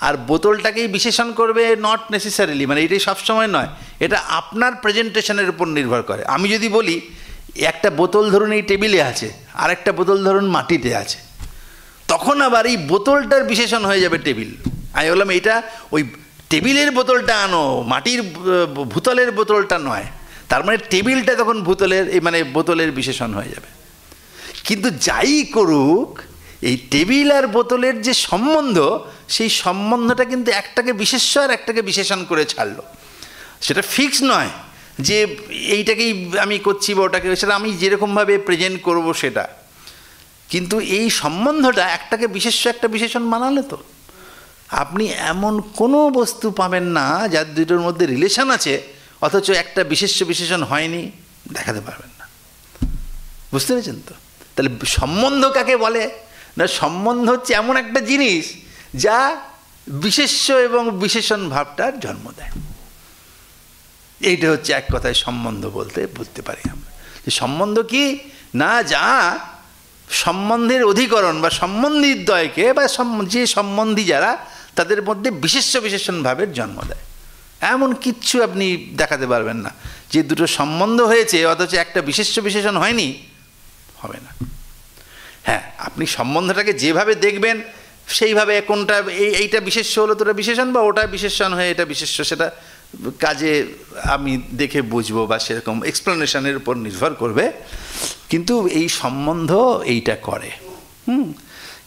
আর বোতলটাকেই বিশেষণ করবে, নট নেসেসারিলি, মানে এটাই সবসময় নয়, এটা আপনার প্রেজেন্টেশনের উপর নির্ভর করে। আমি যদি বলি একটা বোতল ধরুন এই টেবিলে আছে, আর একটা বোতল ধরুন মাটিতে আছে, তখন আবার এই বোতলটার বিশেষণ হয়ে যাবে টেবিল। আমি বললাম এটা ওই টেবিলের বোতলটা আনো, মাটির ভূতলের বোতলটা নয়, তার মানে টেবিলটা তখন ভূতলের মানে বোতলের বিশেষণ হয়ে যাবে। কিন্তু যাই করুক, এই টেবিল আর বোতলের যে সম্বন্ধ, সেই সম্বন্ধটা কিন্তু একটাকে বিশেষ্য আর একটাকে বিশেষণ করে ছাড়লো। সেটা ফিক্স নয় যে এইটাকেই আমি করছি বা ওটাকে, সেটা আমি যেরকমভাবে প্রেজেন্ট করব সেটা, কিন্তু এই সম্বন্ধটা একটাকে বিশেষ্য একটা বিশেষণ বানালে তো আপনি এমন কোনো বস্তু পাবেন না যার দুটোর মধ্যে রিলেশন আছে অথচ একটা বিশেষ্য বিশেষণ হয়নি, দেখাতে পারবেন না। বুঝতে পেরেছেন তো? তাহলে সম্বন্ধ কাকে বলে না, সম্বন্ধ হচ্ছে এমন একটা জিনিস যা বিশেষ্য এবং বিশেষণ ভাবটার জন্ম দেয়। এইটা হচ্ছে এক কথায় সম্বন্ধ বলতে পারি আমরা। যে সম্বন্ধ কি না, যা সম্বন্ধের অধিকরণ বা সম্বন্ধিদ্বয়কে বা যে সম্বন্ধী যারা, তাদের মধ্যে বিশেষ্য বিশেষণ ভাবের জন্ম দেয়। এমন কিচ্ছু আপনি দেখাতে পারবেন না যে দুটো সম্বন্ধ হয়েছে অথচ একটা বিশেষ্য বিশেষণ হয়নি, হবে না। হ্যাঁ, আপনি সম্বন্ধটাকে যেভাবে দেখবেন সেইভাবে কোনটা এইটা বিশেষ্য হলো তো ওটা বিশেষণ, বা ওটা বিশেষণ হয়ে এটা বিশেষ্য, সেটা কাজে আমি দেখে বুঝবো বা সেরকম এক্সপ্লেনেশনের উপর নির্ভর করবে। কিন্তু এই সম্বন্ধ এইটা করে।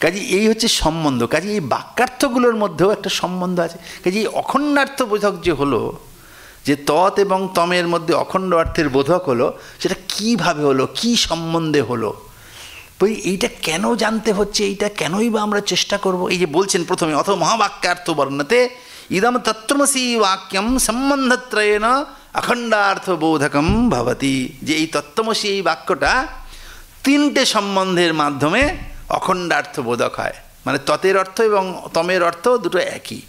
কাজে এই হচ্ছে সম্বন্ধ। কাজে এই বাক্যার্থগুলোর মধ্যেও একটা সম্বন্ধ আছে। কাজে এই অখণ্ডার্থ বোধক যে হলো, যে তৎ এবং তমের মধ্যে অখণ্ড অর্থের বোধক হলো, সেটা কীভাবে হলো, কী সম্বন্ধে হলো, বই এইটা কেন জানতে হচ্ছে, এইটা কেনই বা আমরা চেষ্টা করব। এই যে বলছেন প্রথমে অথ মহাবাক্যার্থ বর্ণতে ইদম তত্ত্বমসি বাক্যম সম্বন্ধত্রয়েণ অখণ্ডার্থ বোধকম ভবতি। যে এই তত্ত্বমসি এই বাক্যটা তিনটে সম্বন্ধের মাধ্যমে অখণ্ডার্থ বোধক হয়, মানে ততের অর্থ এবং তমের অর্থ দুটো একই,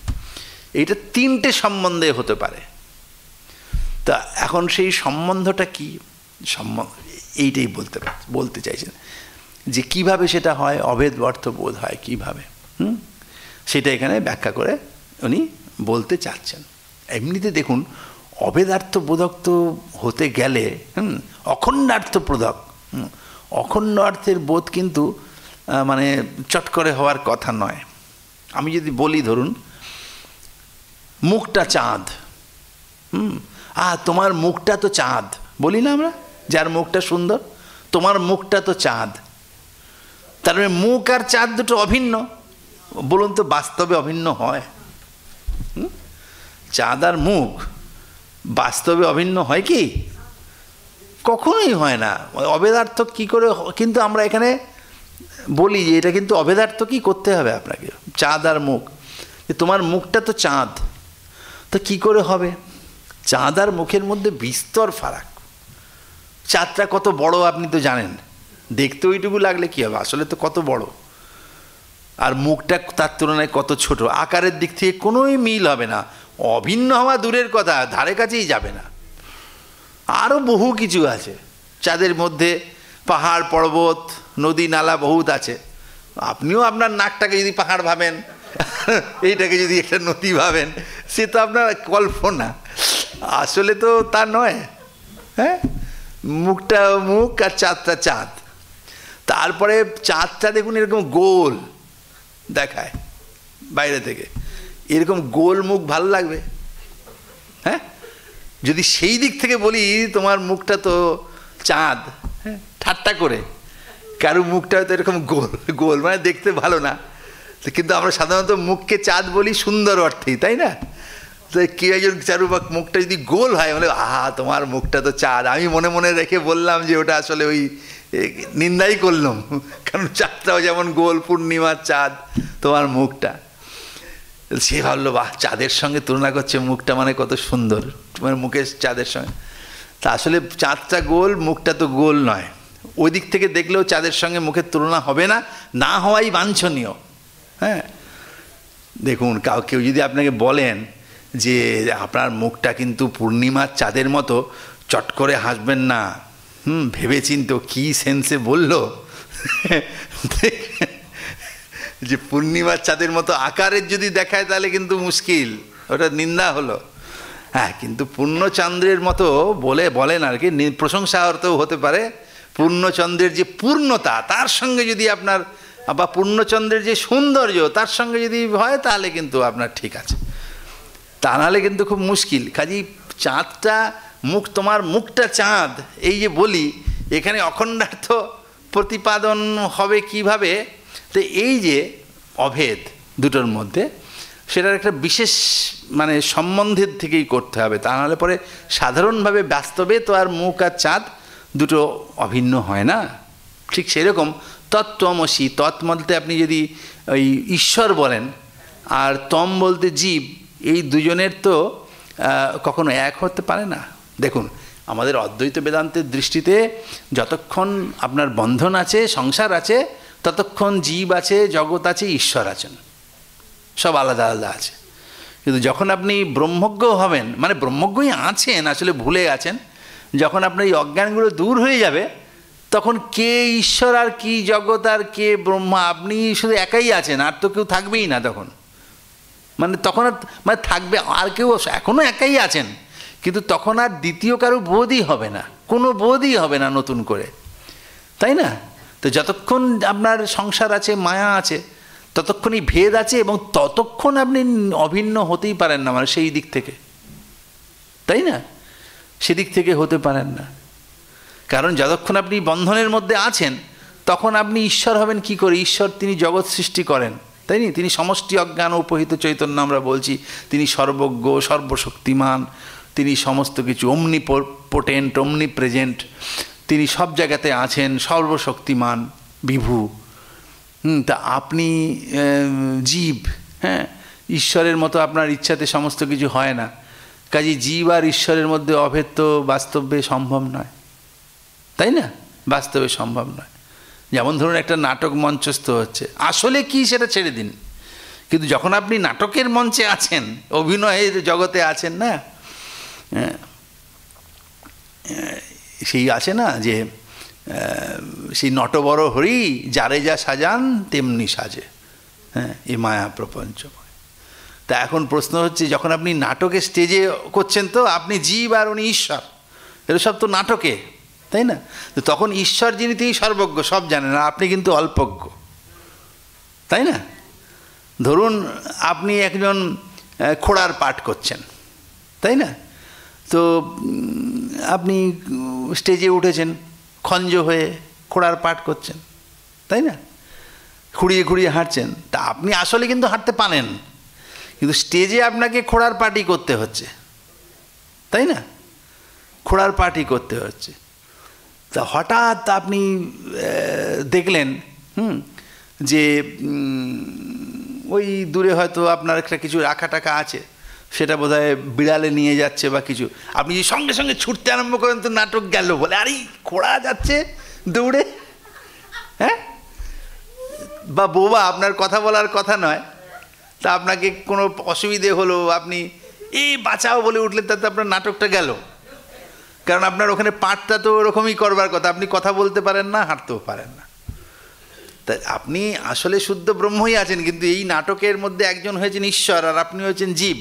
এইটা তিনটে সম্বন্ধে হতে পারে। তা এখন সেই সম্বন্ধটা কি, এইটাই বলতে চাইছেন যে কিভাবে সেটা হয়, অভেদ অর্থ বোধ হয় কিভাবে, সেটা এখানে ব্যাখ্যা করে উনি বলতে চাচ্ছেন। এমনিতে দেখুন, অভেদার্থ বোধক তো হতে গেলে অখণ্ডার্থ বোধক, অখণ্ড অর্থের বোধ কিন্তু মানে চট করে হওয়ার কথা নয়। আমি যদি বলি ধরুন মুখটা চাঁদ, তোমার মুখটা তো চাঁদ, বলি না আমরা, যার মুখটা সুন্দর, তোমার মুখটা তো চাঁদ। তার মানে মুখ আর চাঁদ দুটো অভিন্ন। বলুন তো বাস্তবে অভিন্ন হয়? চাঁদ আর মুখ বাস্তবে অভিন্ন হয় কি? কখনোই হয় না। অভেদার্থ কি করে? কিন্তু আমরা এখানে বলি যে এটা কিন্তু অভেদার্থ কি করতে হবে আপনাকে, চাঁদ আর মুখ, তোমার মুখটা তো চাঁদ, তো কি করে হবে? চাঁদ আর মুখের মধ্যে বিস্তর ফারাক। চাঁদটা কত বড় আপনি তো জানেন, দেখতে ওইটুকু লাগলে কি হবে, আসলে তো কত বড়। আর মুখটা তার তুলনায় কত ছোট, আকারের দিক থেকে কোনোই মিল হবে না। অভিন্ন হওয়া দূরের কথা, ধারে কাছেই যাবে না। আরও বহু কিছু আছে চাঁদের মধ্যে, পাহাড় পর্বত নদী নালা বহুত আছে। আপনিও আপনার নাকটাকে যদি পাহাড় ভাবেন, এইটাকে যদি একটা নদী ভাবেন, সে তো আপনার কল্পনা, আসলে তো তা নয়। হ্যাঁ, মুখটা মুখ আর চাঁদটা চাঁদ। তারপরে চাঁদটা দেখুন এরকম গোল দেখায় বাইরে থেকে, এরকম গোল মুখ ভালো লাগবে? হ্যাঁ, যদি সেই দিক থেকে বলি তোমার মুখটা তো চাঁদ, হ্যাঁ, ঠাট্টা করে, কারো মুখটা হয়তো এরকম গোল গোল, মানে দেখতে ভালো না, কিন্তু আমরা সাধারণত মুখকে চাঁদ বলি সুন্দর অর্থেই, তাই না? তো কেউ একজন চারুবাক মুখটা যদি গোল হয়, বলে তোমার মুখটা তো চাঁদ। আমি মনে মনে রেখে বললাম যে ওটা আসলে ওই নিন্দাই করলাম, কারণ চাঁদটাও যেমন গোল, পূর্ণিমার চাঁদ তোমার মুখটা। সে ভাবলো বাহ, চাঁদের সঙ্গে তুলনা করছে মুখটা, মানে কত সুন্দর তোমার মুখের চাঁদের সঙ্গে। তা আসলে চাঁদটা গোল, মুখটা তো গোল নয়। ওই দিক থেকে দেখলেও চাঁদের সঙ্গে মুখের তুলনা হবে না, না হওয়াই বাঞ্ছনীয়। হ্যাঁ, দেখুন কেউ যদি আপনাকে বলেন যে আপনার মুখটা কিন্তু পূর্ণিমার চাঁদের মতো, চট করে হাসবেন না, ভেবেচিন্তে কী সেন্সে বলল। যে পূর্ণিমার চাঁদের মতো আকারের যদি দেখায় তাহলে কিন্তু মুশকিল, ওটা নিন্দা হলো। হ্যাঁ, কিন্তু পূর্ণচন্দ্রের মতো বলেন আর কি, প্রশংসা অর্থও হতে পারে। পূর্ণচন্দ্রের যে পূর্ণতা তার সঙ্গে যদি আপনার, বা পূর্ণচন্দ্রের যে সৌন্দর্য তার সঙ্গে যদি হয় তাহলে কিন্তু আপনার ঠিক আছে, তা নাহলে কিন্তু খুব মুশকিল। কাজেই চাঁদটা তোমার মুখটা চাঁদ, এই যে বলি, এখানে অখণ্ডার্থ প্রতিপাদন হবে কিভাবে? তো এই যে অভেদ দুটোর মধ্যে, সেটার একটা বিশেষ মানে সম্বন্ধের থেকেই করতে হবে, তা নাহলে পরে সাধারণভাবে বাস্তবে তো আর মুখ আর চাঁদ দুটো অভিন্ন হয় না। ঠিক সেরকম তত্ত্বমসি, তৎ বলতে আপনি যদি ওই ঈশ্বর বলেন, আর তম বলতে জীব, এই দুজনের তো কখনো এক হতে পারে না। দেখুন, আমাদের অদ্বৈত বেদান্তের দৃষ্টিতে যতক্ষণ আপনার বন্ধন আছে, সংসার আছে, ততক্ষণ জীব আছে, জগৎ আছে, ঈশ্বর আছেন, সব আলাদা আলাদা আছে। কিন্তু যখন আপনি ব্রহ্মজ্ঞ হবেন, মানে ব্রহ্মজ্ঞই আছেন, আসলে ভুলে গেছেন, যখন আপনার এই অজ্ঞানগুলো দূর হয়ে যাবে, তখন কে ঈশ্বর আর কি জগৎ আর কে ব্রহ্মা, আপনি শুধু একাই আছেন, আর তো কেউ থাকবেই না তখন। মানে তখন আর মানে থাকবে আর কেউ, এখনও একাই আছেন, কিন্তু তখন আর দ্বিতীয় কারো বোধই হবে না, কোনো বোধই হবে না নতুন করে, তাই না? তো যতক্ষণ আপনার সংসার আছে, মায়া আছে, ততক্ষণই ভেদ আছে, এবং ততক্ষণ আপনি অভিন্ন হতেই পারেন না, মানে সেই দিক থেকে, তাই না? সেদিক থেকে হতে পারেন না, কারণ যতক্ষণ আপনি বন্ধনের মধ্যে আছেন তখন আপনি ঈশ্বর হবেন কি করে? ঈশ্বর তিনি জগৎ সৃষ্টি করেন, তাই না? তিনি সমষ্টি অজ্ঞান উপহিত চৈতন্য আমরা বলছি, তিনি সর্বজ্ঞ, সর্বশক্তিমান, তিনি সমস্ত কিছু অমনিপোটেন্ট, অমনিপ্রেজেন্ট, তিনি সব জায়গাতে আছেন, সর্বশক্তিমান, বিভু। তা আপনি জীব, হ্যাঁ, ঈশ্বরের মতো আপনার ইচ্ছাতে সমস্ত কিছু হয় না। কাজে জীব আর ঈশ্বরের মধ্যে অভেদ তো বাস্তবে সম্ভব নয়, তাই না? বাস্তবে সম্ভব নয়। যেমন ধরুন একটা নাটক মঞ্চস্থ হচ্ছে, আসলে কি সেটা ছেড়ে দিন, কিন্তু যখন আপনি নাটকের মঞ্চে আছেন, অভিনয়ের জগতে আছেন না, সেই আছে না যে সেই নটবর হরি যারে যা সাজান তেমনি সাজে, হ্যাঁ, এ মায়া প্রপঞ্চময়। তা এখন প্রশ্ন হচ্ছে, যখন আপনি নাটকে স্টেজে করছেন তো আপনি জীব আর উনি ঈশ্বর, এগুলো সব তো নাটকে, তাই না? তো তখন ঈশ্বর যিনি তিনি সর্বজ্ঞ, সব জানেন, আর আপনি কিন্তু অল্পজ্ঞ, তাই না? ধরুন আপনি একজন খোড়ার পাঠ করছেন, তাই না? তো আপনি স্টেজে উঠেছেন, খঞ্জ হয়ে খোড়ার পাঠ করছেন, তাই না? খুঁড়িয়ে খুঁড়িয়ে হাঁটছেন, তা আপনি আসলে কিন্তু হাঁটতে পারেন, কিন্তু স্টেজে আপনাকে খোড়ার পাঠই করতে হচ্ছে, তাই না? খোড়ার পাঠই করতে হচ্ছে। তা হঠাৎ আপনি দেখলেন যে ওই দূরে হয়তো আপনার একটা কিছু রাখা টাকা আছে, সেটা বোধহয় বিড়ালে নিয়ে যাচ্ছে বা কিছু, আপনি যে সঙ্গে সঙ্গে ছুটতে আরম্ভ করেন, তো নাটক গেল বলে, আরে খোড়া যাচ্ছে দৌড়ে, হ্যাঁ? বা বোবা, আপনার কথা বলার কথা নয়, তা আপনাকে কোনো অসুবিধে হলো, আপনি এই বাঁচাও বলে উঠলেন, তাতে আপনার নাটকটা গেল, কারণ আপনার ওখানে পাঠটা তো ওরকমই করবার কথা, আপনি কথা বলতে পারেন না, হাঁটতেও পারেন না। তা আপনি আসলে শুদ্ধ ব্রহ্মই আছেন, কিন্তু এই নাটকের মধ্যে একজন হয়েছেন ঈশ্বর আর আপনি হয়েছেন জীব,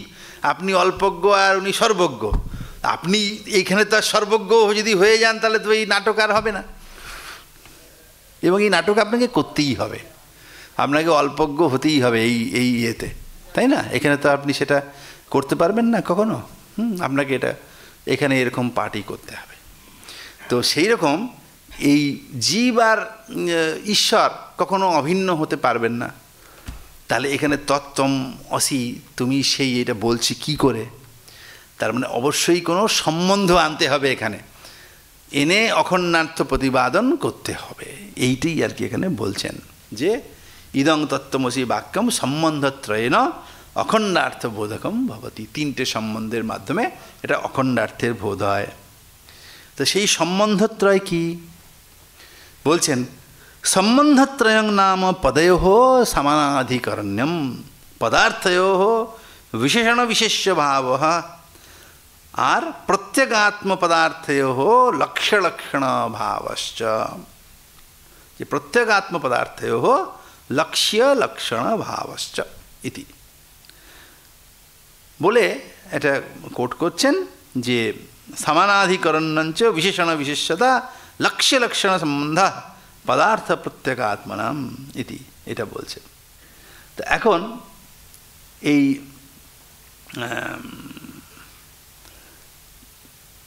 আপনি অল্পজ্ঞ আর উনি সর্বজ্ঞ। আপনি এইখানে তো আর সর্বজ্ঞ যদি হয়ে যান, তাহলে তো এই নাটক আর হবে না, এবং এই নাটক আপনাকে করতেই হবে, আপনাকে অল্পজ্ঞ হতেই হবে এই ইয়েতে, তাই না? এখানে তো আপনি সেটা করতে পারবেন না কখনো, আপনাকে এটা এখানে এরকম পাঠই করতে হবে। তো সেই রকম এই জীব আর ঈশ্বর কখনো অভিন্ন হতে পারবেন না। তাহলে এখানে তত্ত্বম অসি, তুমি সেই, এটা বলছি কি করে? তার মানে অবশ্যই কোনো সম্বন্ধ আনতে হবে এখানে, এনে অখণ্ডার্থ প্রতিপাদন করতে হবে, এইটাই আর কি এখানে বলছেন, যে ইদং তত্ত্বমসি বাক্যম সম্বন্ধত্রয়েন অখণ্ডার্থ বোধকম ভবতি। তিনটে সম্বন্ধের মাধ্যমে এটা অখণ্ডার্থের বোধ হয়। তো সেই সম্বন্ধত্রয় কি বলছেন? সম্বন্ধত্রয়ং নাম পদয়োঃ সমানাধিকরণ্যম পদার্থয়োঃ বিশেষণ বিশেষ্য ভাবঃ আর প্রত্যেগাত্ম পদার্থয়োঃ লক্ষ্য লক্ষণ ভাবশ্চ। যে প্রত্যেগাত্ম পদার্থয়োঃ লক্ষ্য লক্ষণ ভাবশ্চ ইতি বলে এটা কোট করছেন যে সমানাধিকরণঞ্চ বিশেষণ বিশেষ্যতা লক্ষ্য লক্ষণ সম্বন্ধ পদার্থ প্রত্যেগাত্মনাম ইতি এটা বলছে। তো এখন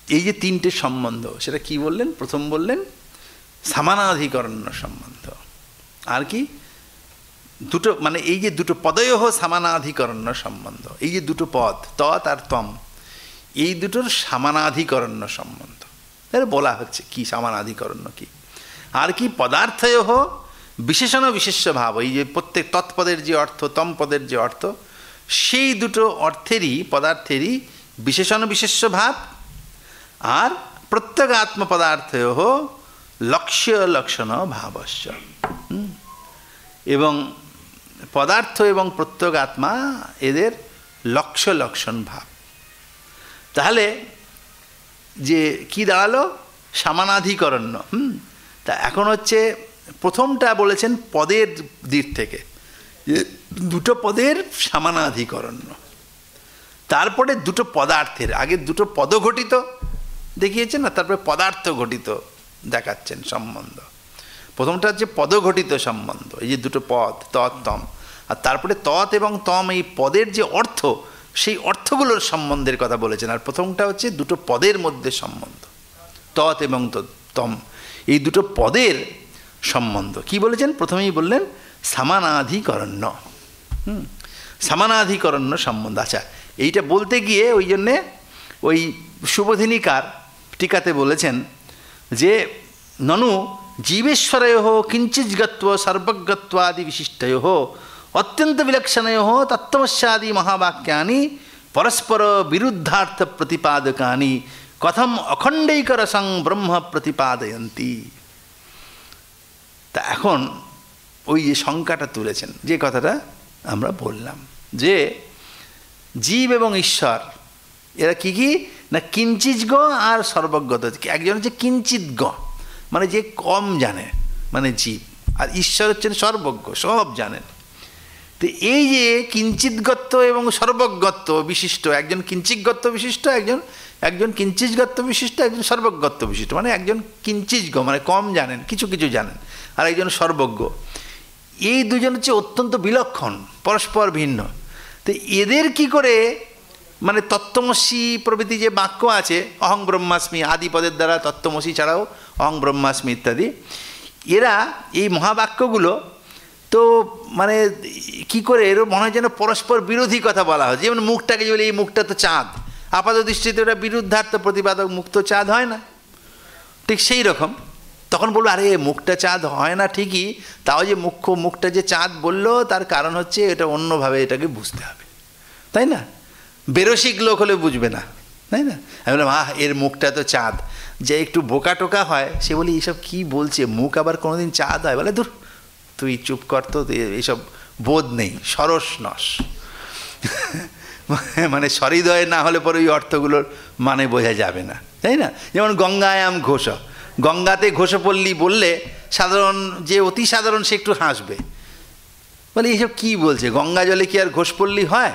এই যে তিনটে সম্বন্ধ সেটা কি বললেন? প্রথম বললেন সমানাধিকরণ সম্বন্ধ, আর কি দুটো, মানে এই যে দুটো পদয়ঃ সমানাধিকরণ সম্বন্ধ, এই যে দুটো পদ তৎ আর তম, এই দুটোর সমানাধিকরণ সম্বন্ধ এটা বলা হচ্ছে। কি সমানাধিকরণ কি? আর কি পদার্থয়ঃ বিশেষণ বিশেষ্য ভাব, এই যে প্রত্যেক তৎপদের যে অর্থ, তম পদের যে অর্থ, সেই দুটো অর্থেরই পদার্থেরই বিশেষণ বিশেষ্য ভাব, আর প্রত্যেক আত্মপদার্থয়ঃ লক্ষ্য লক্ষণ ভাবশ্চ, এবং পদার্থ এবং প্রত্যেক আত্মা এদের লক্ষ্য লক্ষণ ভাব। তাহলে যে কি দাঁড়ালো? সমানাধিকরণ্য। তা এখন হচ্ছে প্রথমটা বলেছেন পদের দিক থেকে, যে দুটো পদের সমানাধিকরণ্য, তারপরে দুটো পদার্থের, আগে দুটো পদঘটিত দেখিয়েছেন না, তারপরে পদার্থ ঘটিত দেখাচ্ছেন সম্বন্ধ। প্রথমটা হচ্ছে পদঘটিত সম্বন্ধ, এই যে দুটো পদ তৎ তম, আর তারপরে তৎ এবং তম এই পদের যে অর্থ, সেই অর্থগুলোর সম্বন্ধের কথা বলেছেন। আর প্রথমটা হচ্ছে দুটো পদের মধ্যে সম্বন্ধ, তৎ এবং তম এই দুটো পদের সম্বন্ধ। কি বলেছেন? প্রথমেই বললেন সমানাধিকরণ্য, সমানাধিকরণ্য সম্বন্ধ। আচ্ছা, এইটা বলতে গিয়ে ওই জন্যে ওই সুবোধিনীকার টিকাতে বলেছেন যে ননু জীবেশ্বরয়োঃ কিঞ্চিজ্গত্ব সর্বজ্ঞত্বাদি বিশিষ্টয়োঃ অত্যন্ত বিলক্ষণয়োঃ তত্ত্বমস্যাদি মহাবাক্যানি পরস্পর বিরুদ্ধার্থ প্রতিপাদকানি কথম অখণ্ডৈকরসং ব্রহ্ম প্রতিপাদয়ন্তি। তা এখন ওই যে শঙ্কাটা তুলেছেন, যে কথাটা আমরা বললাম, যে জীব এবং ঈশ্বর এরা কি কি না কিঞ্চিজ্ঞ আর সর্বজ্ঞ। একজন হচ্ছে কিঞ্চিৎজ্ঞ, মানে যে কম জানে, মানে জীব, আর ঈশ্বর হচ্ছেন সর্বজ্ঞ, সব জানেন। তো এই যে কিঞ্চিৎগত্ব এবং সর্বজ্ঞত্ব বিশিষ্ট, একজন কিঞ্চিৎগত্ব বিশিষ্ট, একজন কিঞ্চিৎগত্ব বিশিষ্ট, একজন সর্বজ্ঞত্ব বিশিষ্ট, মানে একজন কিঞ্চিৎজ্ঞ মানে কম জানেন, কিছু কিছু জানেন, আর একজন সর্বজ্ঞ। এই দুজন হচ্ছে অত্যন্ত বিলক্ষণ, পরস্পর ভিন্ন। তো এদের কি করে, মানে তত্ত্বমসি প্রভৃতি যে বাক্য আছে, অহং ব্রহ্মাস্মি আদি পদের দ্বারা তত্ত্বমসি ছাড়াও অহং ব্রহ্মাস্মি ইত্যাদি, এরা এই মহাবাক্যগুলো তো মানে কি করে এরও মনে হয় যেন পরস্পর বিরোধী কথা বলা হয়। যেমন মুখটাকে বলে এই মুখটা তো চাঁদ, আপাত দৃষ্টিতে ওটা বিরুদ্ধার্থ প্রতিপাদক, মুখ তো চাঁদ হয় না, ঠিক সেই রকম। তখন বলবো আরে মুখটা চাঁদ হয় না ঠিকই, তাও যে মুখটা যে চাঁদ বললো তার কারণ হচ্ছে এটা অন্যভাবে এটাকে বুঝতে হবে, তাই না? বেরসিক লোক হলে বুঝবে না, তাই না? আমি বললাম এর মুখটা তো চাঁদ। যে একটু বোকা টোকা হয় সে বলি এইসব কী বলছে, মুখ আবার কোনোদিন চাঁদ হয়? বলে দূর তুই চুপ কর তো, এইসব বোধ নেই, সরস নস। মানে সহৃদয় না হলে পরে ওই অর্থগুলোর মানে বোঝা যাবে না, তাই না? যেমন গঙ্গায়াম ঘোষ, গঙ্গাতে ঘোষপল্লী বললে সাধারণ যে অতি সাধারণ সে একটু হাসবে, বলে এইসব কী বলছে, গঙ্গা জলে কি আর ঘোষপল্লী হয়?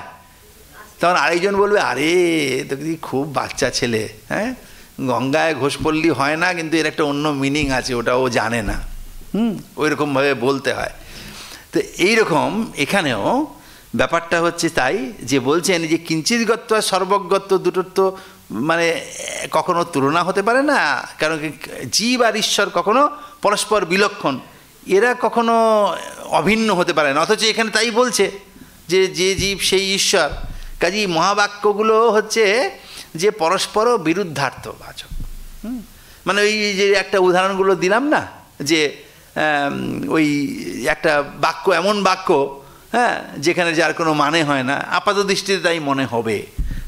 তখন আরেকজন বলবে আরে তো খুব বাচ্চা ছেলে, হ্যাঁ গঙ্গায় ঘোষপল্লী হয় না, কিন্তু এর একটা অন্য মিনিং আছে, ওটা ও জানে না, ওই রকমভাবে বলতে হয়। তো এইরকম এখানেও ব্যাপারটা হচ্ছে তাই, যে বলছেন যে কিঞ্চিৎগত্ব আর সর্বজ্ঞত্ব দুটোর তো মানে কখনো তুলনা হতে পারে না, কারণ জীব আর ঈশ্বর কখনো পরস্পর বিলক্ষণ, এরা কখনো অভিন্ন হতে পারে না। অথচ এখানে তাই বলছে যে যে জীব সেই ঈশ্বর, কাজেই মহাবাক্যগুলো হচ্ছে যে পরস্পর বিরুদ্ধার্থবাচক। মানে ওই যে একটা উদাহরণগুলো দিলাম না, যে ওই একটা বাক্য এমন বাক্য, হ্যাঁ যেখানে যার কোনো মানে হয় না, আপাত দৃষ্টিতে তাই মনে হবে,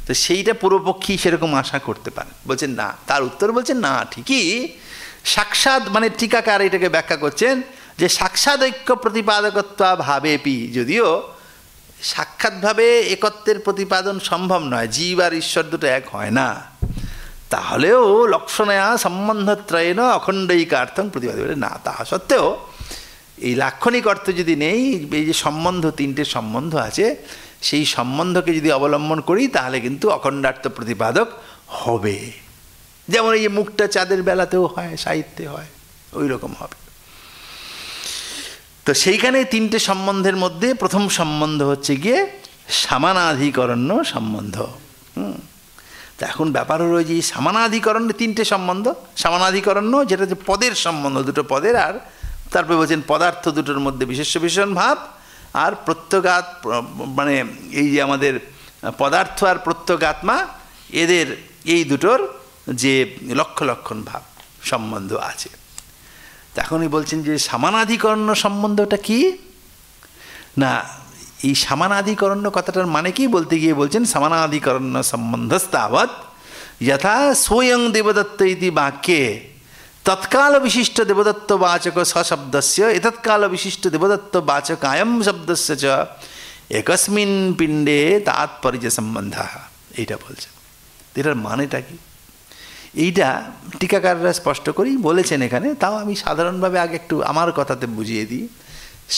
তো সেইটা পূর্বপক্ষী সেরকম আশা করতে পারে। বলছেন না, তার উত্তর বলছেন না ঠিকই সাক্ষাৎ, মানে টিকাকার এটাকে ব্যাখ্যা করছেন যে সাক্ষাৎ ঐক্য প্রতিপাদকত্ব ভাবেপি, যদিও সাক্ষাৎভাবে একত্বের প্রতিপাদন সম্ভব নয়, জীব আর ঈশ্বর দুটো এক হয় না, তাহলেও লক্ষণয়া সম্বন্ধত্রয়েণ অখণ্ডৈকার্থং প্রতিপাদ না, তাহা সত্ত্বেও এই লাক্ষণিক অর্থ যদি নেই, এই যে সম্বন্ধ, তিনটে সম্বন্ধ আছে, সেই সম্বন্ধকে যদি অবলম্বন করি তাহলে কিন্তু অখণ্ডার্থ প্রতিপাদক হবে। যেমন এই যে মুখটা চাঁদের বেলাতেও হয়, সাহিত্যে হয়, ওই রকম হবে। তো সেইখানে তিনটে সম্বন্ধের মধ্যে প্রথম সম্বন্ধ হচ্ছে গিয়ে সমানাধিকরণ্য সম্বন্ধ। তো এখন ব্যাপার হলো যে সমানাধিকরণ্যে তিনটে সম্বন্ধ। সমানাধিকরণ্য যেটা যে পদের সম্বন্ধ, দুটো পদের, আর তারপরে বলছেন পদার্থ দুটোর মধ্যে বিশেষ্য বিশেষণ ভাব, আর প্রত্যগাৎ, মানে এই যে আমাদের পদার্থ আর প্রত্যগাত্মা, এদের এই দুটোর যে লক্ষণ ভাব সম্বন্ধ আছে। এখনই বলছেন যে সমানাধিকরণ্য সম্বন্ধটা কি না, এই সমানাধিকরণ্য কথাটার মানে কি বলতে গিয়ে বলছেন সমানাধিকরণ্য সম্বন্ধস্তাবৎ যথা স্বয়ং দেবদত্ত ইতি বাক্যে তৎকাল বিশিষ্ট দেবদত্ত বাচক সশব্দস্য এতৎকাল বিশিষ্ট দেবদত্ত বাচকায়ম শব্দস্য চ একস্মিন পিণ্ডে তাৎপর্য সম্বন্ধ। এইটা বলছেন। এটার মানেটা কি? এইটা টিকাকাররা স্পষ্ট করেই বলেছেন এখানে, তাও আমি সাধারণভাবে আগে একটু আমার কথাতে বুঝিয়ে দিই।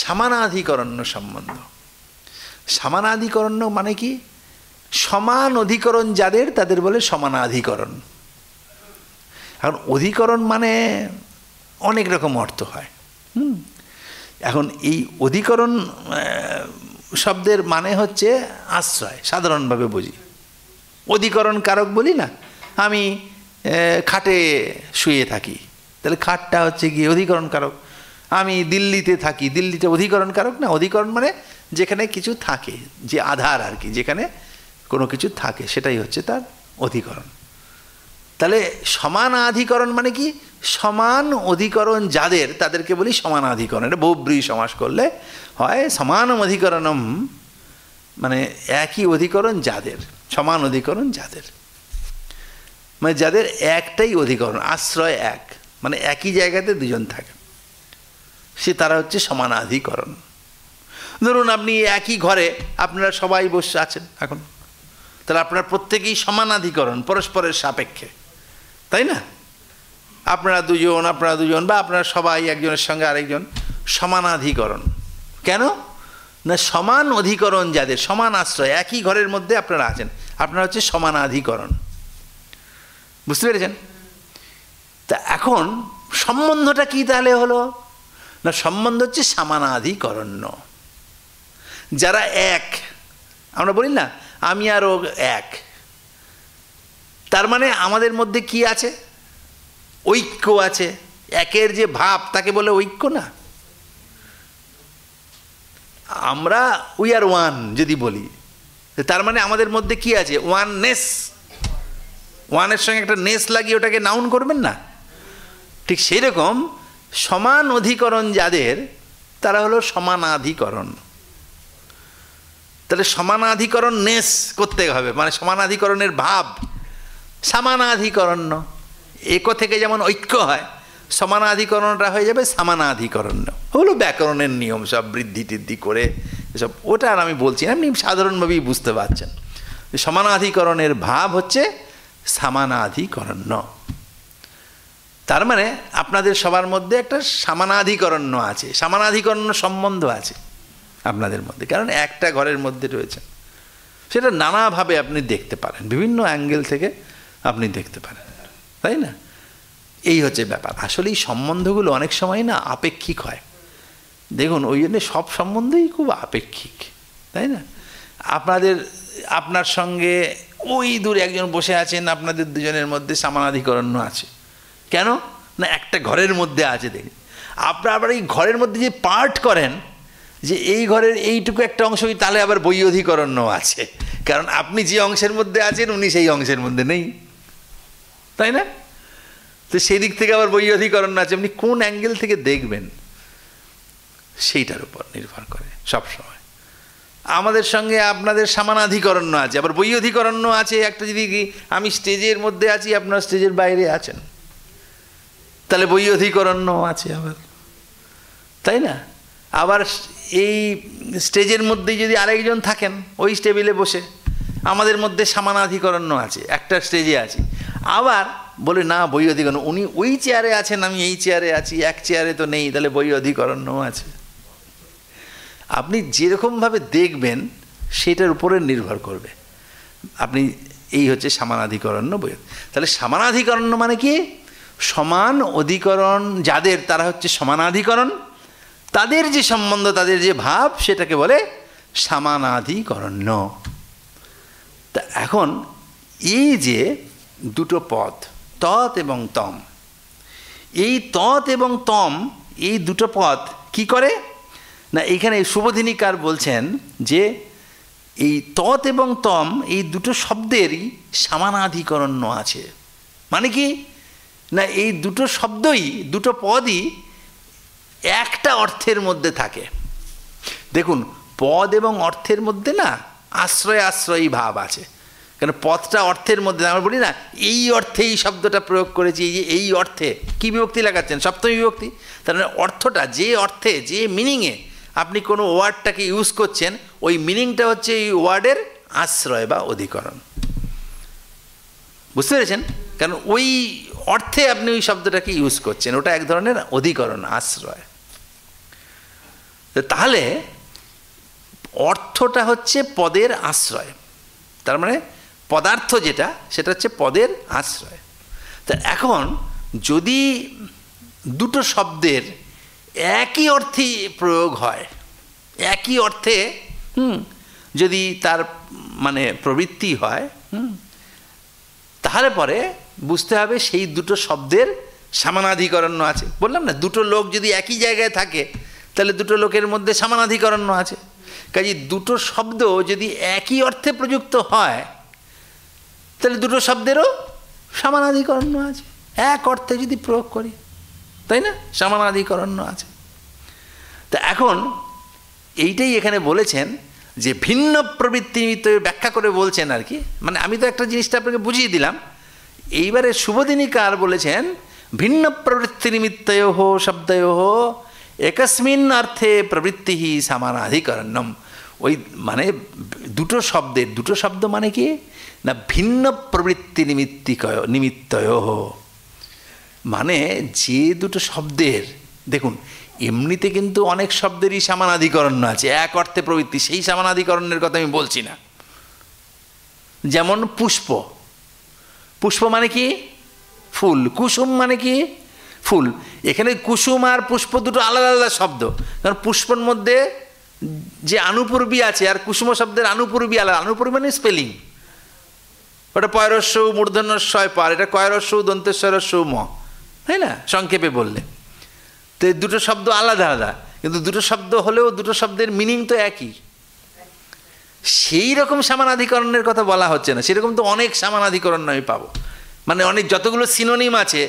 সমানাধিকরণ্য সম্বন্ধ, সমানাধিকরণ্য মানে কি? সমান অধিকরণ যাদের, তাদের বলে সমানাধিকরণ। এখন অধিকরণ মানে অনেক রকম অর্থ হয়। এখন এই অধিকরণ শব্দের মানে হচ্ছে আশ্রয়, সাধারণভাবে বুঝি। অধিকরণ কারক বলি না, আমি খাটে শুয়ে থাকি, তাহলে খাটটা হচ্ছে কি অধিকরণ কারক। আমি দিল্লিতে থাকি, দিল্লিতে অধিকরণ কারক না। অধিকরণ মানে যেখানে কিছু থাকে, যে আধার আর কি, যেখানে কোনো কিছু থাকে সেটাই হচ্ছে তার অধিকরণ। তাহলে সমানাধিকরণ মানে কি? সমান অধিকরণ যাদের, তাদেরকে বলি সমানাধিকরণ। এটা বহুব্রীহি সমাস করলে হয় সমানম অধিকরণম, মানে একই অধিকরণ যাদের, সমান অধিকরণ যাদের, মানে যাদের একটাই অধিকরণ, আশ্রয় এক, মানে একই জায়গাতে দুজন থাকে, সে তারা হচ্ছে সমানাধিকরণ। ধরুন আপনি একই ঘরে আপনারা সবাই বসে আছেন এখন, তাহলে আপনার প্রত্যেকেই সমানাধিকরণ, পরস্পরের সাপেক্ষে, তাই না? আপনারা দুজন বা আপনারা সবাই একজনের সঙ্গে আরেকজন সমানাধিকরণ। কেন না? সমান অধিকরণ যাদের, সমান আশ্রয়, একই ঘরের মধ্যে আপনারা আছেন, আপনারা হচ্ছে সমানাধিকরণ। বুঝতে পেরেছেন? তা এখন সম্বন্ধটা কি তাহলে হলো না? সম্বন্ধ হচ্ছে সমানাধিকরণ্য। যারা এক, আমরা বলি না আমি আর ও এক, তার মানে আমাদের মধ্যে কি আছে? ঐক্য আছে। একের যে ভাব তাকে বলে ঐক্য না? আমরা উই আর ওয়ান যদি বলি, তার মানে আমাদের মধ্যে কি আছে? ওয়াননেস। ওয়ানের সঙ্গে একটা নেস লাগিয়ে ওটাকে নাউন করবেন না? ঠিক সেই রকম সমান অধিকরণ যাদের, তারা হলো সমানাধিকরণ। তাহলে সমানাধিকরণ নেস করতে হবে, মানে সমানাধিকরণের ভাব, সমানাধিকরণ্য। এক থেকে যেমন ঐক্য হয়, সমানাধিকরণটা হয়ে যাবে সমানাধিকরণ্য। হলো ব্যাকরণের নিয়ম, সব বৃদ্ধি টিদ্ধি করে এসব, ওটা আর আমি বলছি না, আপনি সাধারণভাবেই বুঝতে পারছেন। সমানাধিকরণের ভাব হচ্ছে সমানাধিকরণ্য। তার মানে আপনাদের সবার মধ্যে একটা সমানাধিকরণ্য আছে, সমানাধিকরণ্য সম্বন্ধ আছে আপনাদের মধ্যে, কারণ একটা ঘরের মধ্যে রয়েছে। সেটা নানাভাবে আপনি দেখতে পারেন, বিভিন্ন অ্যাঙ্গেল থেকে আপনি দেখতে পারেন, তাই না? এই হচ্ছে ব্যাপার। আসলে এই সম্বন্ধগুলো অনেক সময় না আপেক্ষিক হয়। দেখুন, ওই জন্যে সব সম্বন্ধই খুব আপেক্ষিক, তাই না? আপনার সঙ্গে ওই দূরে একজন বসে আছেন, আপনাদের দুজনের মধ্যে সমানাধিকরণ্য আছে। কেন না? একটা ঘরের মধ্যে আছে। দেখুন, আপনারা আবার এই ঘরের মধ্যে যে পার্ট করেন, যে এই ঘরের এইটুকু একটা অংশই, তাহলে আবার বৈয়ধিকরণ্য আছে, কারণ আপনি যে অংশের মধ্যে আছেন উনি সেই অংশের মধ্যে নেই, তাই না? তো সেই দিক থেকে আবার বৈয়ধিকরণ আছে। আপনি কোন অ্যাঙ্গেল থেকে দেখবেন সেইটার উপর নির্ভর করে সবসময়। আমাদের সঙ্গে আপনাদের সমানাধিকরণ্য আছে, আবার বৈয়ধিকরণ্য আছে। একটা যদি আমি স্টেজের মধ্যে আছি, আপনারা স্টেজের বাইরে আছেন, তাহলে বৈয়ধিকরণ্য আছে আবার, তাই না? আবার এই স্টেজের মধ্যে যদি আরেকজন থাকেন ওই টেবিলে বসে, আমাদের মধ্যে সমানাধিকরণ্য আছে, একটা স্টেজে আছি। আবার বলে না বৈ অধিকরণ, উনি ওই চেয়ারে আছেন, আমি এই চেয়ারে আছি, এক চেয়ারে তো নেই, তাহলে বৈ অধিকরণ্য আছে। আপনি যেরকমভাবে দেখবেন সেটার উপরে নির্ভর করবে। আপনি এই হচ্ছে সমানাধিকরণ্য বৈ। তাহলে সমানাধিকরণ্য মানে কি? সমান অধিকরণ যাদের, তারা হচ্ছে সমানাধিকরণ, তাদের যে সম্বন্ধ, তাদের যে ভাব, সেটাকে বলে সমানাধিকরণ্য। তা এখন এই যে দুটো পদ, তৎ এবং তম, এই তৎ এবং তম, এই দুটো পদ কি করে না, এইখানে শুভদিনীকার বলছেন যে এই তৎ এবং তম এই দুটো শব্দেরই সমানাধিকরণ্য আছে। মানে কি না, এই দুটো শব্দই, দুটো পদই একটা অর্থের মধ্যে থাকে। দেখুন, পদ এবং অর্থের মধ্যে না আশ্রয় আশ্রয়ী ভাব আছে। কারণ পদটা অর্থের মধ্যে, আমরা বলি না এই অর্থে এই শব্দটা প্রয়োগ করেছি, এই যে এই অর্থে, কি বিভক্তি লাগাচ্ছেন? সপ্তমী বিভক্তি। তার মানে অর্থটা, যে অর্থে, যে মিনিংয়ে আপনি কোনো ওয়ার্ডটাকে ইউজ করছেন, ওই মিনিংটা হচ্ছে এই ওয়ার্ডের আশ্রয় বা অধিকরণ। বুঝতে পেরেছেন? কারণ ওই অর্থে আপনি ওই শব্দটাকে ইউজ করছেন, ওটা এক ধরনের অধিকরণ, আশ্রয়। তাহলে অর্থটা হচ্ছে পদের আশ্রয়, তার মানে পদার্থ যেটা, সেটা হচ্ছে পদের আশ্রয়। তা এখন যদি দুটো শব্দের একই অর্থে প্রয়োগ হয়, একই অর্থে যদি তার মানে প্রবৃত্তি হয়, তাহলে পরে বুঝতে হবে সেই দুটো শব্দের সমানাধিকরণ্য আছে। বললাম না, দুটো লোক যদি একই জায়গায় থাকে তাহলে দুটো লোকের মধ্যে সমানাধিকরণ্য আছে। কাজে দুটো শব্দ যদি একই অর্থে প্রযুক্ত হয় তাহলে দুটো শব্দেরও সমানাধিকরণ্য আছে, এক অর্থে যদি প্রয়োগ করি, তাই না? সমানাধিকরণ্য আছে। তা এখন এইটাই এখানে বলেছেন যে ভিন্ন প্রবৃত্তি ব্যাখ্যা করে বলছেন আর কি। মানে আমি তো একটা জিনিসটা আপনাকে বুঝিয়ে দিলাম, এইবারে শুভদিনীকার বলেছেন ভিন্ন প্রবৃত্তি নিমিত্তয়োঃ শব্দয়োঃ একস্মিন অর্থে প্রবৃত্তি সমানাধিকরণ্যম। ওই মানে দুটো শব্দের, দুটো শব্দ মানে কি না ভিন্ন প্রবৃত্তি নিমিত্তয়োঃ, মানে যে দুটো শব্দের, দেখুন এমনিতে কিন্তু অনেক শব্দেরই সমানাধিকরণ্য আছে, এক অর্থে প্রবৃত্তি, সেই সমানাধিকরণের কথা আমি বলছি না। যেমন পুষ্প, পুষ্প মানে কি? ফুল। কুসুম মানে কি? ফুল। এখানে কুসুম আর পুষ্প দুটো আলাদা আলাদা শব্দ, কারণ পুষ্পর মধ্যে যে আনুপূর্বী আছে আর কুসুম শব্দের আনুপূর্বী আলাদা। আনুপূর্বী মানে স্পেলিং, ওটা পয়রস্য মূর্ধন্যস্বয় পার, এটা কয়রস্য দন্তেশ্বরস্য ম, তাই না সংক্ষেপে বললে। তো এই দুটো শব্দ আলাদা আলাদা, কিন্তু দুটো শব্দ হলেও দুটো শব্দের মিনিং তো একই। সেই রকম সমানাধিকরণের কথা বলা হচ্ছে না, সেরকম তো অনেক সমানাধিকরণ আমি পাবো। মানে অনেক যতগুলো সিনোনিম আছে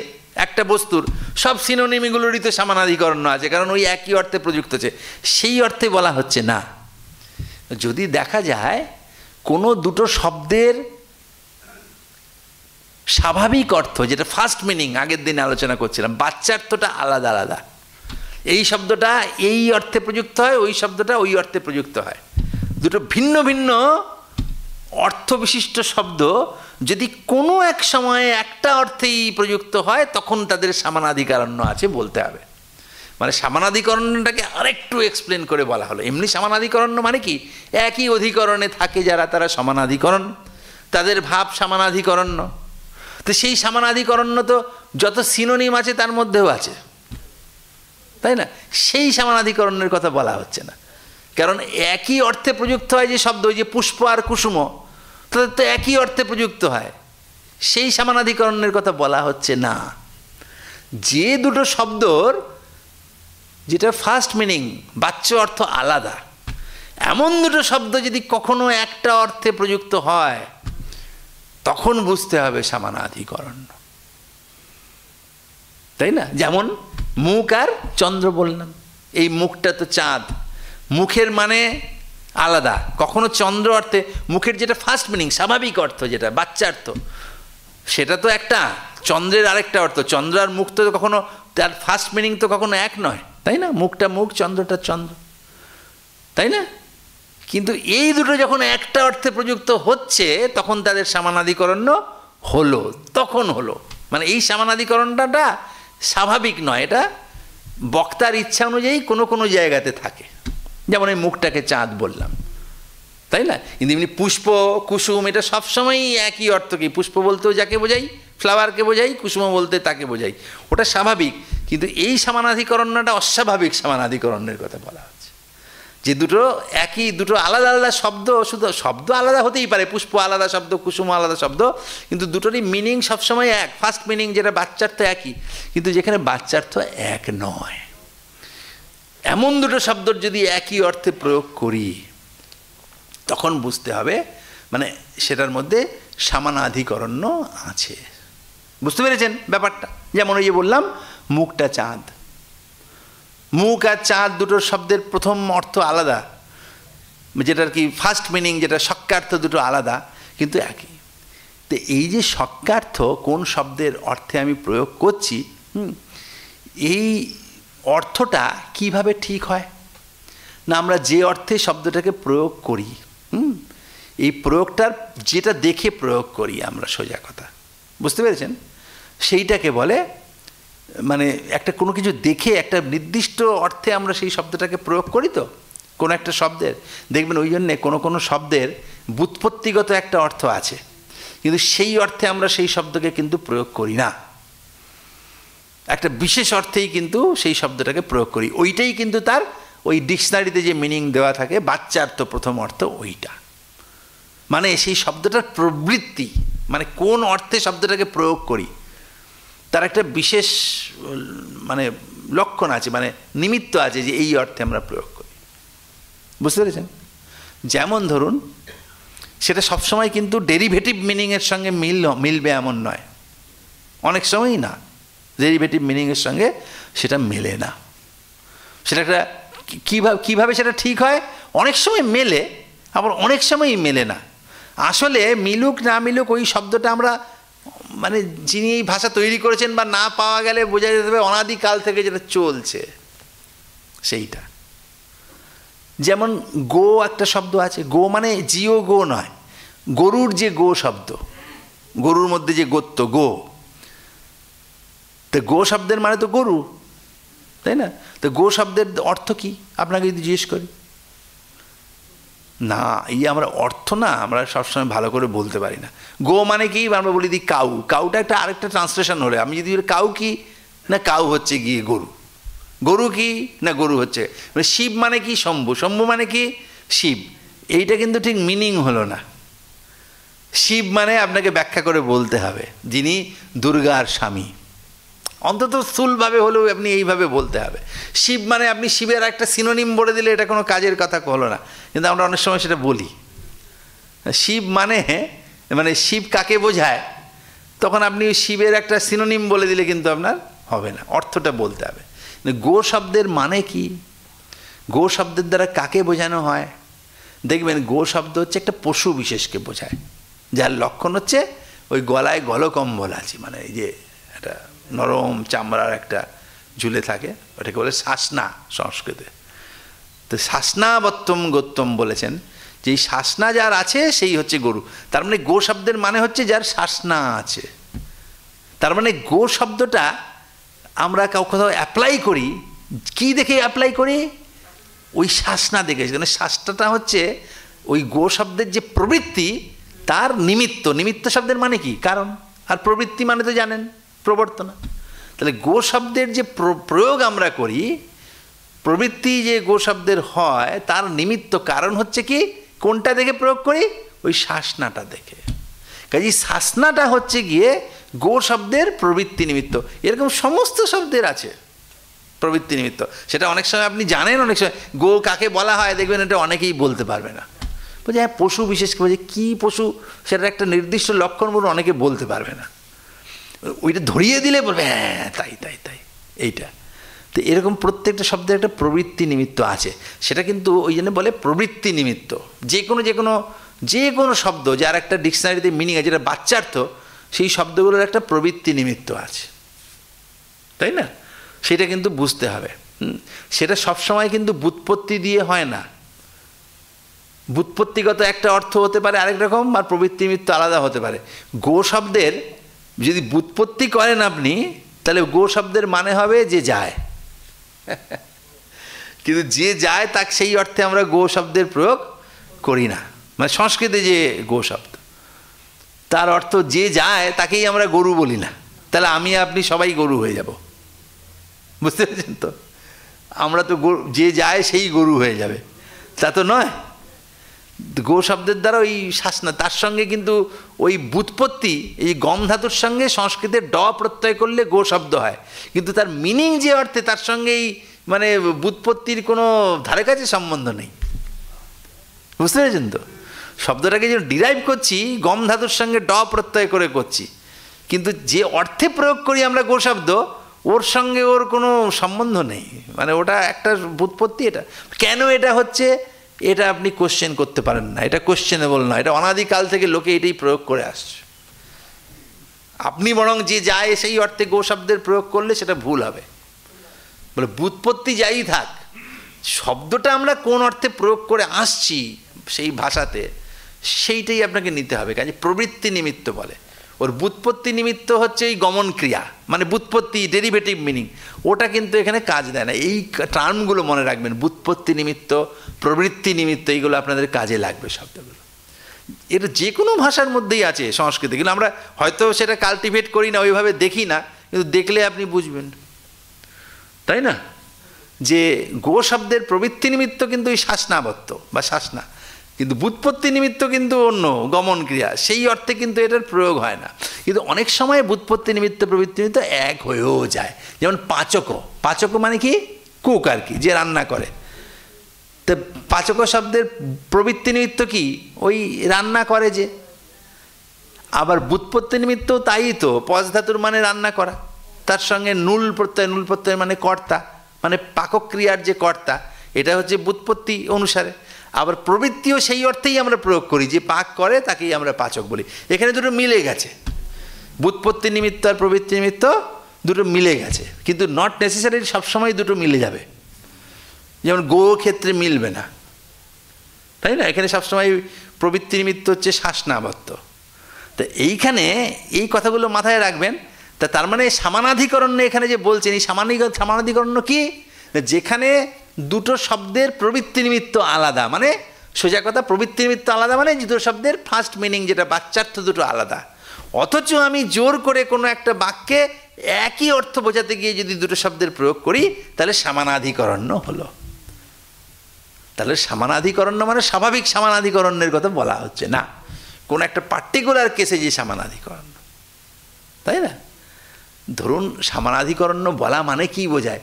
একটা বস্তুর, সব সিনোনিমগুলোরই তো সমানাধিকরণ আছে, কারণ ওই একই অর্থে প্রযুক্ত আছে, সেই অর্থে বলা হচ্ছে না। যদি দেখা যায় কোনো দুটো শব্দের স্বাভাবিক অর্থ, যেটা ফার্স্ট মিনিং আগের দিন আলোচনা করছিলাম, বাচ্চার্থটা আলাদা আলাদা, এই শব্দটা এই অর্থে প্রযুক্ত হয়, ওই শব্দটা ওই অর্থে প্রযুক্ত হয়, দুটো ভিন্ন ভিন্ন অর্থবিশিষ্ট শব্দ যদি কোনো এক সময়ে একটা অর্থেই প্রযুক্ত হয়, তখন তাদের সমানাধিকরণ্য আছে বলতে হবে। মানে সমানাধিকরণটাকে আরেকটু এক্সপ্লেন করে বলা হলো। এমনি সমানাধিকরণ্য মানে কি, একই অধিকরণে থাকে যারা, তারা সমানাধিকরণ, তাদের ভাব সমানাধিকরণ্য। তো সেই সমানাধিকরণ্য তো যত সিনোনিম আছে তার মধ্যেও আছে, তাই না? সেই সমানাধিকরণের কথা বলা হচ্ছে না, কারণ একই অর্থে প্রযুক্ত হয় যে শব্দ, ওই যে পুষ্প আর কুসুম, তাদের তো একই অর্থে প্রযুক্ত হয়, সেই সমানাধিকরণের কথা বলা হচ্ছে না। যে দুটো শব্দর যেটা ফার্স্ট মিনিং বাচ্য অর্থ আলাদা, এমন দুটো শব্দ যদি কখনো একটা অর্থে প্রযুক্ত হয়, তখন বুঝতে হবে সমানাধিকরণ, তাই না? যেমন মুখ আর চন্দ্র বললাম, এই মুখটা তো চাঁদ, মুখের মানে আলাদা, কখনো চন্দ্র অর্থে, মুখের যেটা ফার্স্ট মিনিং স্বাভাবিক অর্থ, যেটা বাচ্চার্থ, সেটা তো একটা, চন্দ্রের আরেকটা অর্থ। চন্দ্র আর মুখ তো কখনো, তার ফার্স্ট মিনিং তো কখনো এক নয়, তাই না? মুখটা মুখ, চন্দ্রটা চন্দ্র, তাই না? কিন্তু এই দুটো যখন একটা অর্থে প্রযুক্ত হচ্ছে, তখন তাদের সমানাধিকরণ্য হলো, তখন হলো। মানে এই সমানাধিকরণটা স্বাভাবিক নয়, এটা বক্তার ইচ্ছা অনুযায়ী কোনো কোনো জায়গাতে থাকে। যেমন এই মুখটাকে চাঁদ বললাম, তাই না? কিন্তু এমনি পুষ্প, কুসুম, এটা সবসময়ই একই অর্থ। কি পুষ্প বলতেও যাকে বোঝাই, ফ্লাওয়ারকে বোঝাই, কুসুম বলতে তাকে বোঝাই, ওটা স্বাভাবিক। কিন্তু এই সমানাধিকরণটা অস্বাভাবিক সমানাধিকরণের কথা বলা হচ্ছে, যে দুটো একই, দুটো আলাদা আলাদা শব্দ, শুধু শব্দ আলাদা হতেই পারে, পুষ্প আলাদা শব্দ, কুসুম আলাদা শব্দ, কিন্তু দুটোরই মিনিং সবসময় এক। ফার্স্ট মিনিং যেটা বাচ্চার্থ একই, কিন্তু যেখানে বাচ্চার্থ এক নয়, এমন দুটো শব্দর যদি একই অর্থে প্রয়োগ করি তখন বুঝতে হবে মানে সেটার মধ্যে সমানাধিকরণ্য আছে। বুঝতে পেরেছেন ব্যাপারটা? যেমন ওই যে বললাম মুখটা চাঁদ, মুখ আর চাঁদ দুটোর শব্দের প্রথম অর্থ আলাদা, যেটার কি ফার্স্ট মিনিং, যেটা শক্কার্থ, দুটো আলাদা কিন্তু একই। তো এই যে শক্কার্থ কোন শব্দের অর্থে আমি প্রয়োগ করছি, এই অর্থটা কিভাবে ঠিক হয় না, আমরা যে অর্থে শব্দটাকে প্রয়োগ করি, এই প্রয়োগটার যেটা দেখে প্রয়োগ করি আমরা, সোজা কথা, বুঝতে পেরেছেন? সেইটাকে বলে মানে একটা কোনো কিছু দেখে একটা নির্দিষ্ট অর্থে আমরা সেই শব্দটাকে প্রয়োগ করি। তো কোনো একটা শব্দের দেখবেন ওই জন্যে কোনো কোনো শব্দের ব্যুৎপত্তিগত একটা অর্থ আছে, কিন্তু সেই অর্থে আমরা সেই শব্দকে কিন্তু প্রয়োগ করি না, একটা বিশেষ অর্থেই কিন্তু সেই শব্দটাকে প্রয়োগ করি। ওইটাই কিন্তু তার ওই ডিকশনারিতে যে মিনিং দেওয়া থাকে, বাচ্চার্থ প্রথম অর্থ ওইটা, মানে সেই শব্দটার প্রবৃত্তি, মানে কোন অর্থে শব্দটাকে প্রয়োগ করি তার একটা বিশেষ মানে লক্ষণ আছে, মানে নিমিত্ত আছে যে এই অর্থে আমরা প্রয়োগ করি। বুঝতে পেরেছেন? যেমন ধরুন, সেটা সবসময় কিন্তু ডেরিভেটিভ মিনিংয়ের সঙ্গে মিলবে এমন নয়, অনেক সময়ই না, ডেরিভেটিভ মিনিংয়ের সঙ্গে সেটা মেলে না। সেটা একটা কীভাবে সেটা ঠিক হয়, অনেক সময় মেলে, আবার অনেক সময়ই মেলে না। আসলে মিলুক না মিলুক ওই শব্দটা আমরা মানে যিনি এই ভাষা তৈরি করেছেন বা না পাওয়া গেলে বোঝা যেতে হবে অনাদিকাল থেকে যেটা চলছে সেইটা। যেমন গো একটা শব্দ আছে, গো মানে জিও গো নয়, গরুর যে গো শব্দ, গরুর মধ্যে যে গোত্ত গো, তো গো শব্দের মানে তো গরু, তাই না? তো গো শব্দের অর্থ কি আপনাকে যদি জিজ্ঞেস করি, না এই আমরা অর্থ না আমরা সবসময় ভালো করে বলতে পারি না। গো মানে কি আমরা বলি দিই কাউ, কাউটা একটা আরেকটা ট্রান্সলেশন হলে আমি যদি কাউ কি না কাউ হচ্ছে গিয়ে গরু, গরু কি না গরু হচ্ছে, মানে শিব মানে কি শম্ভু, শম্ভু মানে কি শিব, এইটা কিন্তু ঠিক মিনিং হলো না। শিব মানে আপনাকে ব্যাখ্যা করে বলতে হবে যিনি দুর্গার স্বামী, অন্তত স্থূলভাবে হলেও আপনি এইভাবে বলতে হবে। শিব মানে আপনি শিবের একটা সিনোনিম বলে দিলে এটা কোনো কাজের কথা হলো না, কিন্তু আমরা অনেক সময় সেটা বলি। শিব মানে মানে শিব কাকে বোঝায়, তখন আপনি শিবের একটা সিনোনিম বলে দিলে কিন্তু আপনার হবে না, অর্থটা বলতে হবে। গো শব্দের মানে কি, গো শব্দের দ্বারা কাকে বোঝানো হয়? দেখবেন গো শব্দ হচ্ছে একটা পশু বিশেষকে বোঝায়, যার লক্ষণ হচ্ছে ওই গলায় গলকম্বল আছে, মানে এই যে একটা নরম চামড়ার একটা ঝুলে থাকে, ওটাকে বলে শাসনা সংস্কৃতে। তো শাসনাবত্তম গোত্তম বলেছেন যে এই শাসনা যার আছে সেই হচ্ছে গরু। তার মানে গো শব্দের মানে হচ্ছে যার শাসনা আছে। তার মানে গো শব্দটা আমরা কোথাও অ্যাপ্লাই করি, কি দেখে অ্যাপ্লাই করি? ওই শাসনা দেখে। মানে শাসনাটা হচ্ছে ওই গো শব্দের যে প্রবৃত্তি তার নিমিত্ত। নিমিত্ত শব্দের মানে কি? কারণ। আর প্রবৃত্তি মানে তো জানেন প্রবর্তনা। তাহলে গো শব্দের যে প্রয়োগ আমরা করি, প্রবৃত্তি যে গো শব্দের হয় তার নিমিত্ত কারণ হচ্ছে কি, কোনটা দেখে প্রয়োগ করি? ওই শাসনাটা দেখে। কাজেই শাসনাটা হচ্ছে গিয়ে গো শব্দের প্রবৃত্তি নিমিত্ত। এরকম সমস্ত শব্দের আছে প্রবৃত্তি নিমিত্ত। সেটা অনেক সময় আপনি জানেন, অনেক সময় গো কাকে বলা হয় দেখবেন এটা অনেকেই বলতে পারবে না। বলছে হ্যাঁ পশু বিশেষ করে, কী পশু সেটা একটা নির্দিষ্ট লক্ষণ বলে অনেকে বলতে পারবে না। ওইটা ধরিয়ে দিলে বলবে হ্যাঁ তাই তাই তাই এইটা। তো এরকম প্রত্যেকটা শব্দের একটা প্রবৃত্তি নিমিত্ত আছে। সেটা কিন্তু ওই জন্য বলে প্রবৃত্তি নিমিত্ত। যে কোনো শব্দ যার একটা ডিকশনারিতে মিনিং আছে, যেটা বাচ্চার্থ, সেই শব্দগুলোর একটা প্রবৃত্তি নিমিত্ত আছে, তাই না? সেটা কিন্তু বুঝতে হবে। সেটা সবসময় কিন্তু ব্যুৎপত্তি দিয়ে হয় না। ব্যুৎপত্তিগত একটা অর্থ হতে পারে আরেক রকম, আর প্রবৃত্তি নিমিত্ত আলাদা হতে পারে। গো শব্দের যদি ব্যুৎপত্তি করেন আপনি, তাহলে গো শব্দের মানে হবে যে যায়। কিন্তু যে যায় তাকে সেই অর্থে আমরা গো শব্দের প্রয়োগ করি না। মানে সংস্কৃতে যে গো শব্দ, তার অর্থ যে যায় তাকেই আমরা গরু বলি না। তাহলে আমি আপনি সবাই গরু হয়ে যাব, বুঝতে পেরেছেন তো? আমরা তো যে যায় সেই গরু হয়ে যাবে, তা তো নয়। গো শব্দের দ্বারা ওই শাসনা, তার সঙ্গে কিন্তু ওই ব্যুৎপত্তি, এই গম ধাতুর সঙ্গে সংস্কৃতে ড প্রত্যয় করলে গো শব্দ হয়, কিন্তু তার মিনিং যে অর্থে তার সঙ্গে এই মানে ব্যুৎপত্তির কোনো ধারে কাছে সম্বন্ধ নেই, বুঝতে পেরেছেন তো? শব্দটাকে যে ডিরাইভ করছি গম ধাতুর সঙ্গে ড প্রত্যয় করে করছি, কিন্তু যে অর্থে প্রয়োগ করি আমরা গো শব্দ, ওর সঙ্গে ওর কোনো সম্বন্ধ নেই। মানে ওটা একটা ব্যুৎপত্তি। এটা কেন এটা হচ্ছে, এটা আপনি কোশ্চেন করতে পারেন না, এটা কোশ্চেনেবল না, এটা অনাদিকাল থেকে লোকে এটাই প্রয়োগ করে আসছে। আপনি বরং যে যায় সেই অর্থে গো শব্দের প্রয়োগ করলে সেটা ভুল হবে। বলে ব্যুৎপত্তি যাই থাক, শব্দটা আমরা কোন অর্থে প্রয়োগ করে আসছি সেই ভাষাতে, সেইটাই আপনাকে নিতে হবে। কাজে প্রবৃত্তি নিমিত্ত বলে, ওর ব্যুৎপত্তি নিমিত্ত হচ্ছে এই গমন ক্রিয়া, মানে ব্যুৎপত্তি ডেরিভেটিভ মিনিং, ওটা কিন্তু এখানে কাজ দেয় না। এই টার্মগুলো মনে রাখবেন, ব্যুৎপত্তি নিমিত্ত, প্রবৃত্তি নিমিত্ত, এইগুলো আপনাদের কাজে লাগবে শব্দগুলো। এটা যে কোনো ভাষার মধ্যেই আছে সংস্কৃতি, কিন্তু আমরা হয়তো সেটা কাল্টিভেট করি না, ওইভাবে দেখি না, কিন্তু দেখলে আপনি বুঝবেন, তাই না? যে গো শব্দের প্রবৃত্তি নিমিত্ত কিন্তু ওই শাসনাবত্ত বা শাসনা, কিন্তু ব্যুৎপত্তি নিমিত্ত কিন্তু অন্য গমন ক্রিয়া, সেই অর্থে কিন্তু এটার প্রয়োগ হয় না। কিন্তু অনেক সময় ব্যুৎপত্তি নিমিত্ত প্রবৃত্তি নিমিত্ত এক হয়েও যায়। যেমন পাচক, পাচক মানে কি? কুক আর কি, যে রান্না করে। তো পাচক শব্দের প্রবৃত্তি নিমিত্ত কি? ওই রান্না করে যে। আবার ব্যুৎপত্তি নিমিত্ত তাই তো, পজ ধাতুর মানে রান্না করা, তার সঙ্গে নুল প্রত্যয়, নুল প্রত্যয় মানে কর্তা, মানে পাকক ক্রিয়ার যে কর্তা, এটা হচ্ছে ব্যুৎপত্তি অনুসারে। আবার প্রবৃত্তিও সেই অর্থেই আমরা প্রয়োগ করি, যে পাক করে তাকেই আমরা পাচক বলি। এখানে দুটো মিলে গেছে, ব্যুৎপত্তি নিমিত্ত আর প্রবৃত্তি নিমিত্ত দুটো মিলে গেছে, কিন্তু নট নেসেসারি সবসময় দুটো মিলে যাবে। যেমন গো ক্ষেত্রে মিলবে না, তাই না? এখানে সবসময় প্রবৃত্তি নিমিত্ত হচ্ছে শাসনাবত্ত। তো এইখানে এই কথাগুলো মাথায় রাখবেন। তার মানে সমানাধিকরণ্য এখানে যে বলছেন, এই সমানাধিকরণ্য কি? যেখানে দুটো শব্দের প্রবৃত্তি নিমিত্ত আলাদা, মানে সোজা কথা, প্রবৃত্তি নিমিত্ত আলাদা মানে দুটো শব্দের ফার্স্ট মিনিং যেটা বাচ্চার্থ দুটো আলাদা, অথচ আমি জোর করে কোনো একটা বাক্যে একই অর্থ বোঝাতে গিয়ে যদি দুটো শব্দের প্রয়োগ করি, তাহলে সমানাধিকরণ্য হলো। তাহলে সমানাধিকরণ্য মানে স্বাভাবিক সমানাধিকরণ্যের কথা বলা হচ্ছে না, কোনো একটা পার্টিকুলার কেসে যে সমানাধিকরণ্য, তাই না? ধরুন সমানাধিকরণ্য বলা মানে কি বোঝায়?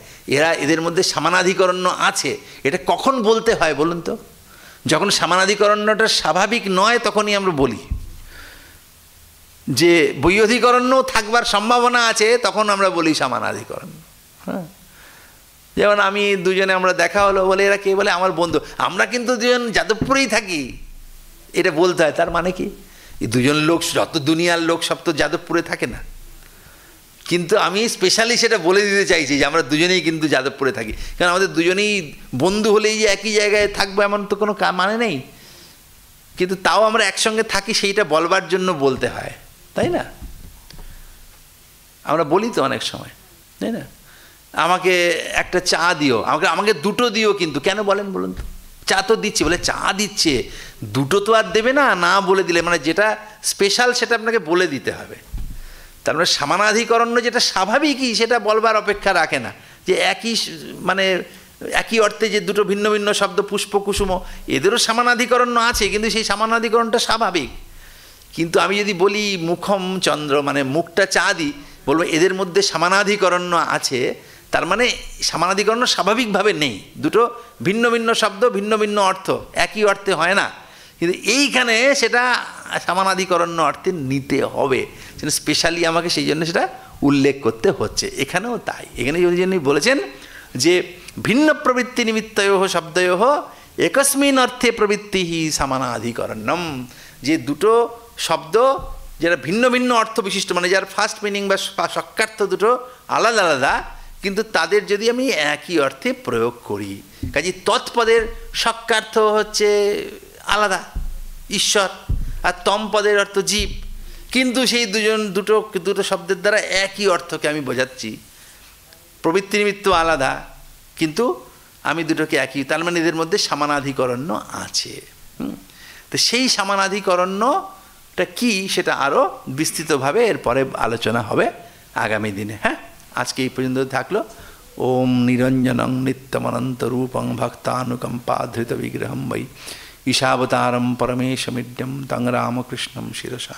এদের মধ্যে সমানাধিকরণ্য আছে, এটা কখন বলতে হয় বলুন তো? যখন সমানাধিকরণ্যটা স্বাভাবিক নয় তখনই আমরা বলি। যে বৈয়ধিকরণ্য থাকবার সম্ভাবনা আছে তখন আমরা বলি সমানাধিকরণ্য। হ্যাঁ, যেমন আমি দুজনে আমরা দেখা হলো, বলে এরা কে? বলে আমার বন্ধু। আমরা কিন্তু দুজন যাদবপুরেই থাকি, এটা বলতে হয়। তার মানে কি? এই দুজন লোক, যত দুনিয়ার লোক সব তো যাদবপুরে থাকে না, কিন্তু আমি স্পেশালি সেটা বলে দিতে চাইছি যে আমরা দুজনেই কিন্তু যাদবপুরে থাকি। কারণ আমাদের দুজনেই বন্ধু হলেই যে একই জায়গায় থাকবো এমন তো কোনো মানে নেই, কিন্তু তাও আমরা একসঙ্গে থাকি, সেইটা বলবার জন্য বলতে হয়, তাই না? আমরা বলি তো অনেক সময়, তাই না? আমাকে একটা চা দিও, আমাকে দুটো দিও, কিন্তু কেন বলেন বলুন তো? চা তো দিচ্ছে, বলে চা দিচ্ছে, দুটো তো আর দেবে না, না বলে দিলে, মানে যেটা স্পেশাল সেটা আপনাকে বলে দিতে হবে। তার মানে সমানাধিকরণ্য যেটা স্বাভাবিকই, সেটা বলবার অপেক্ষা রাখে না। যে একই মানে একই অর্থে যে দুটো ভিন্ন ভিন্ন শব্দ, পুষ্প কুসুম, এদেরও সমানাধিকরণ্য আছে, কিন্তু সেই সমানাধিকরণটা স্বাভাবিক। কিন্তু আমি যদি বলি মুখম চন্দ্র, মানে মুখটা চা দিই, বলবো এদের মধ্যে সমানাধিকরণ্য আছে, তার মানে সমানাধিকরণ্য স্বাভাবিকভাবে নেই। দুটো ভিন্ন ভিন্ন শব্দ, ভিন্ন ভিন্ন অর্থ, একই অর্থে হয় না, কিন্তু এইখানে সেটা সমানাধিকরণ্য অর্থে নিতে হবে, সেটা স্পেশালি আমাকে সেই জন্য সেটা উল্লেখ করতে হচ্ছে। এখানেও তাই, এখানে যিনি বলেছেন যে ভিন্ন প্রবৃত্তি নিমিত্তয়োঃ শব্দয়োঃ একস্মিন অর্থে প্রবৃত্তি সমানাধিকরণ্যম, যে দুটো শব্দ যারা ভিন্ন ভিন্ন অর্থ বিশিষ্ট, মানে যার ফার্স্ট মিনিং বা সক্কার্থ দুটো আলাদা আলাদা, কিন্তু তাদের যদি আমি একই অর্থে প্রয়োগ করি, কাজে তৎপদের সক্কার্থ হচ্ছে আলাদা, ঈশ্বর, আর তম পদের অর্থ জীব, কিন্তু সেই দুটো শব্দের দ্বারা একই অর্থকে আমি বোঝাচ্ছি। প্রবৃত্তি নিমিত্ত আলাদা, কিন্তু আমি দুটোকে একই, তার মানে এদের মধ্যে সমানাধিকরণ্য আছে। তো সেই সমানাধিকরণ্যটা কি, সেটা আরও বিস্তৃতভাবে এরপরে আলোচনা হবে আগামী দিনে। হ্যাঁ, আজকে এই পর্যন্ত থাকলো। ওম নিরঞ্জনং নিত্যমনন্তরূপং ভক্তানুকম্পাধৃত বিগ্রহম বৈ ঈশাবতারম পরমেশমিড্যম তং রামকৃষ্ণম শিরসা।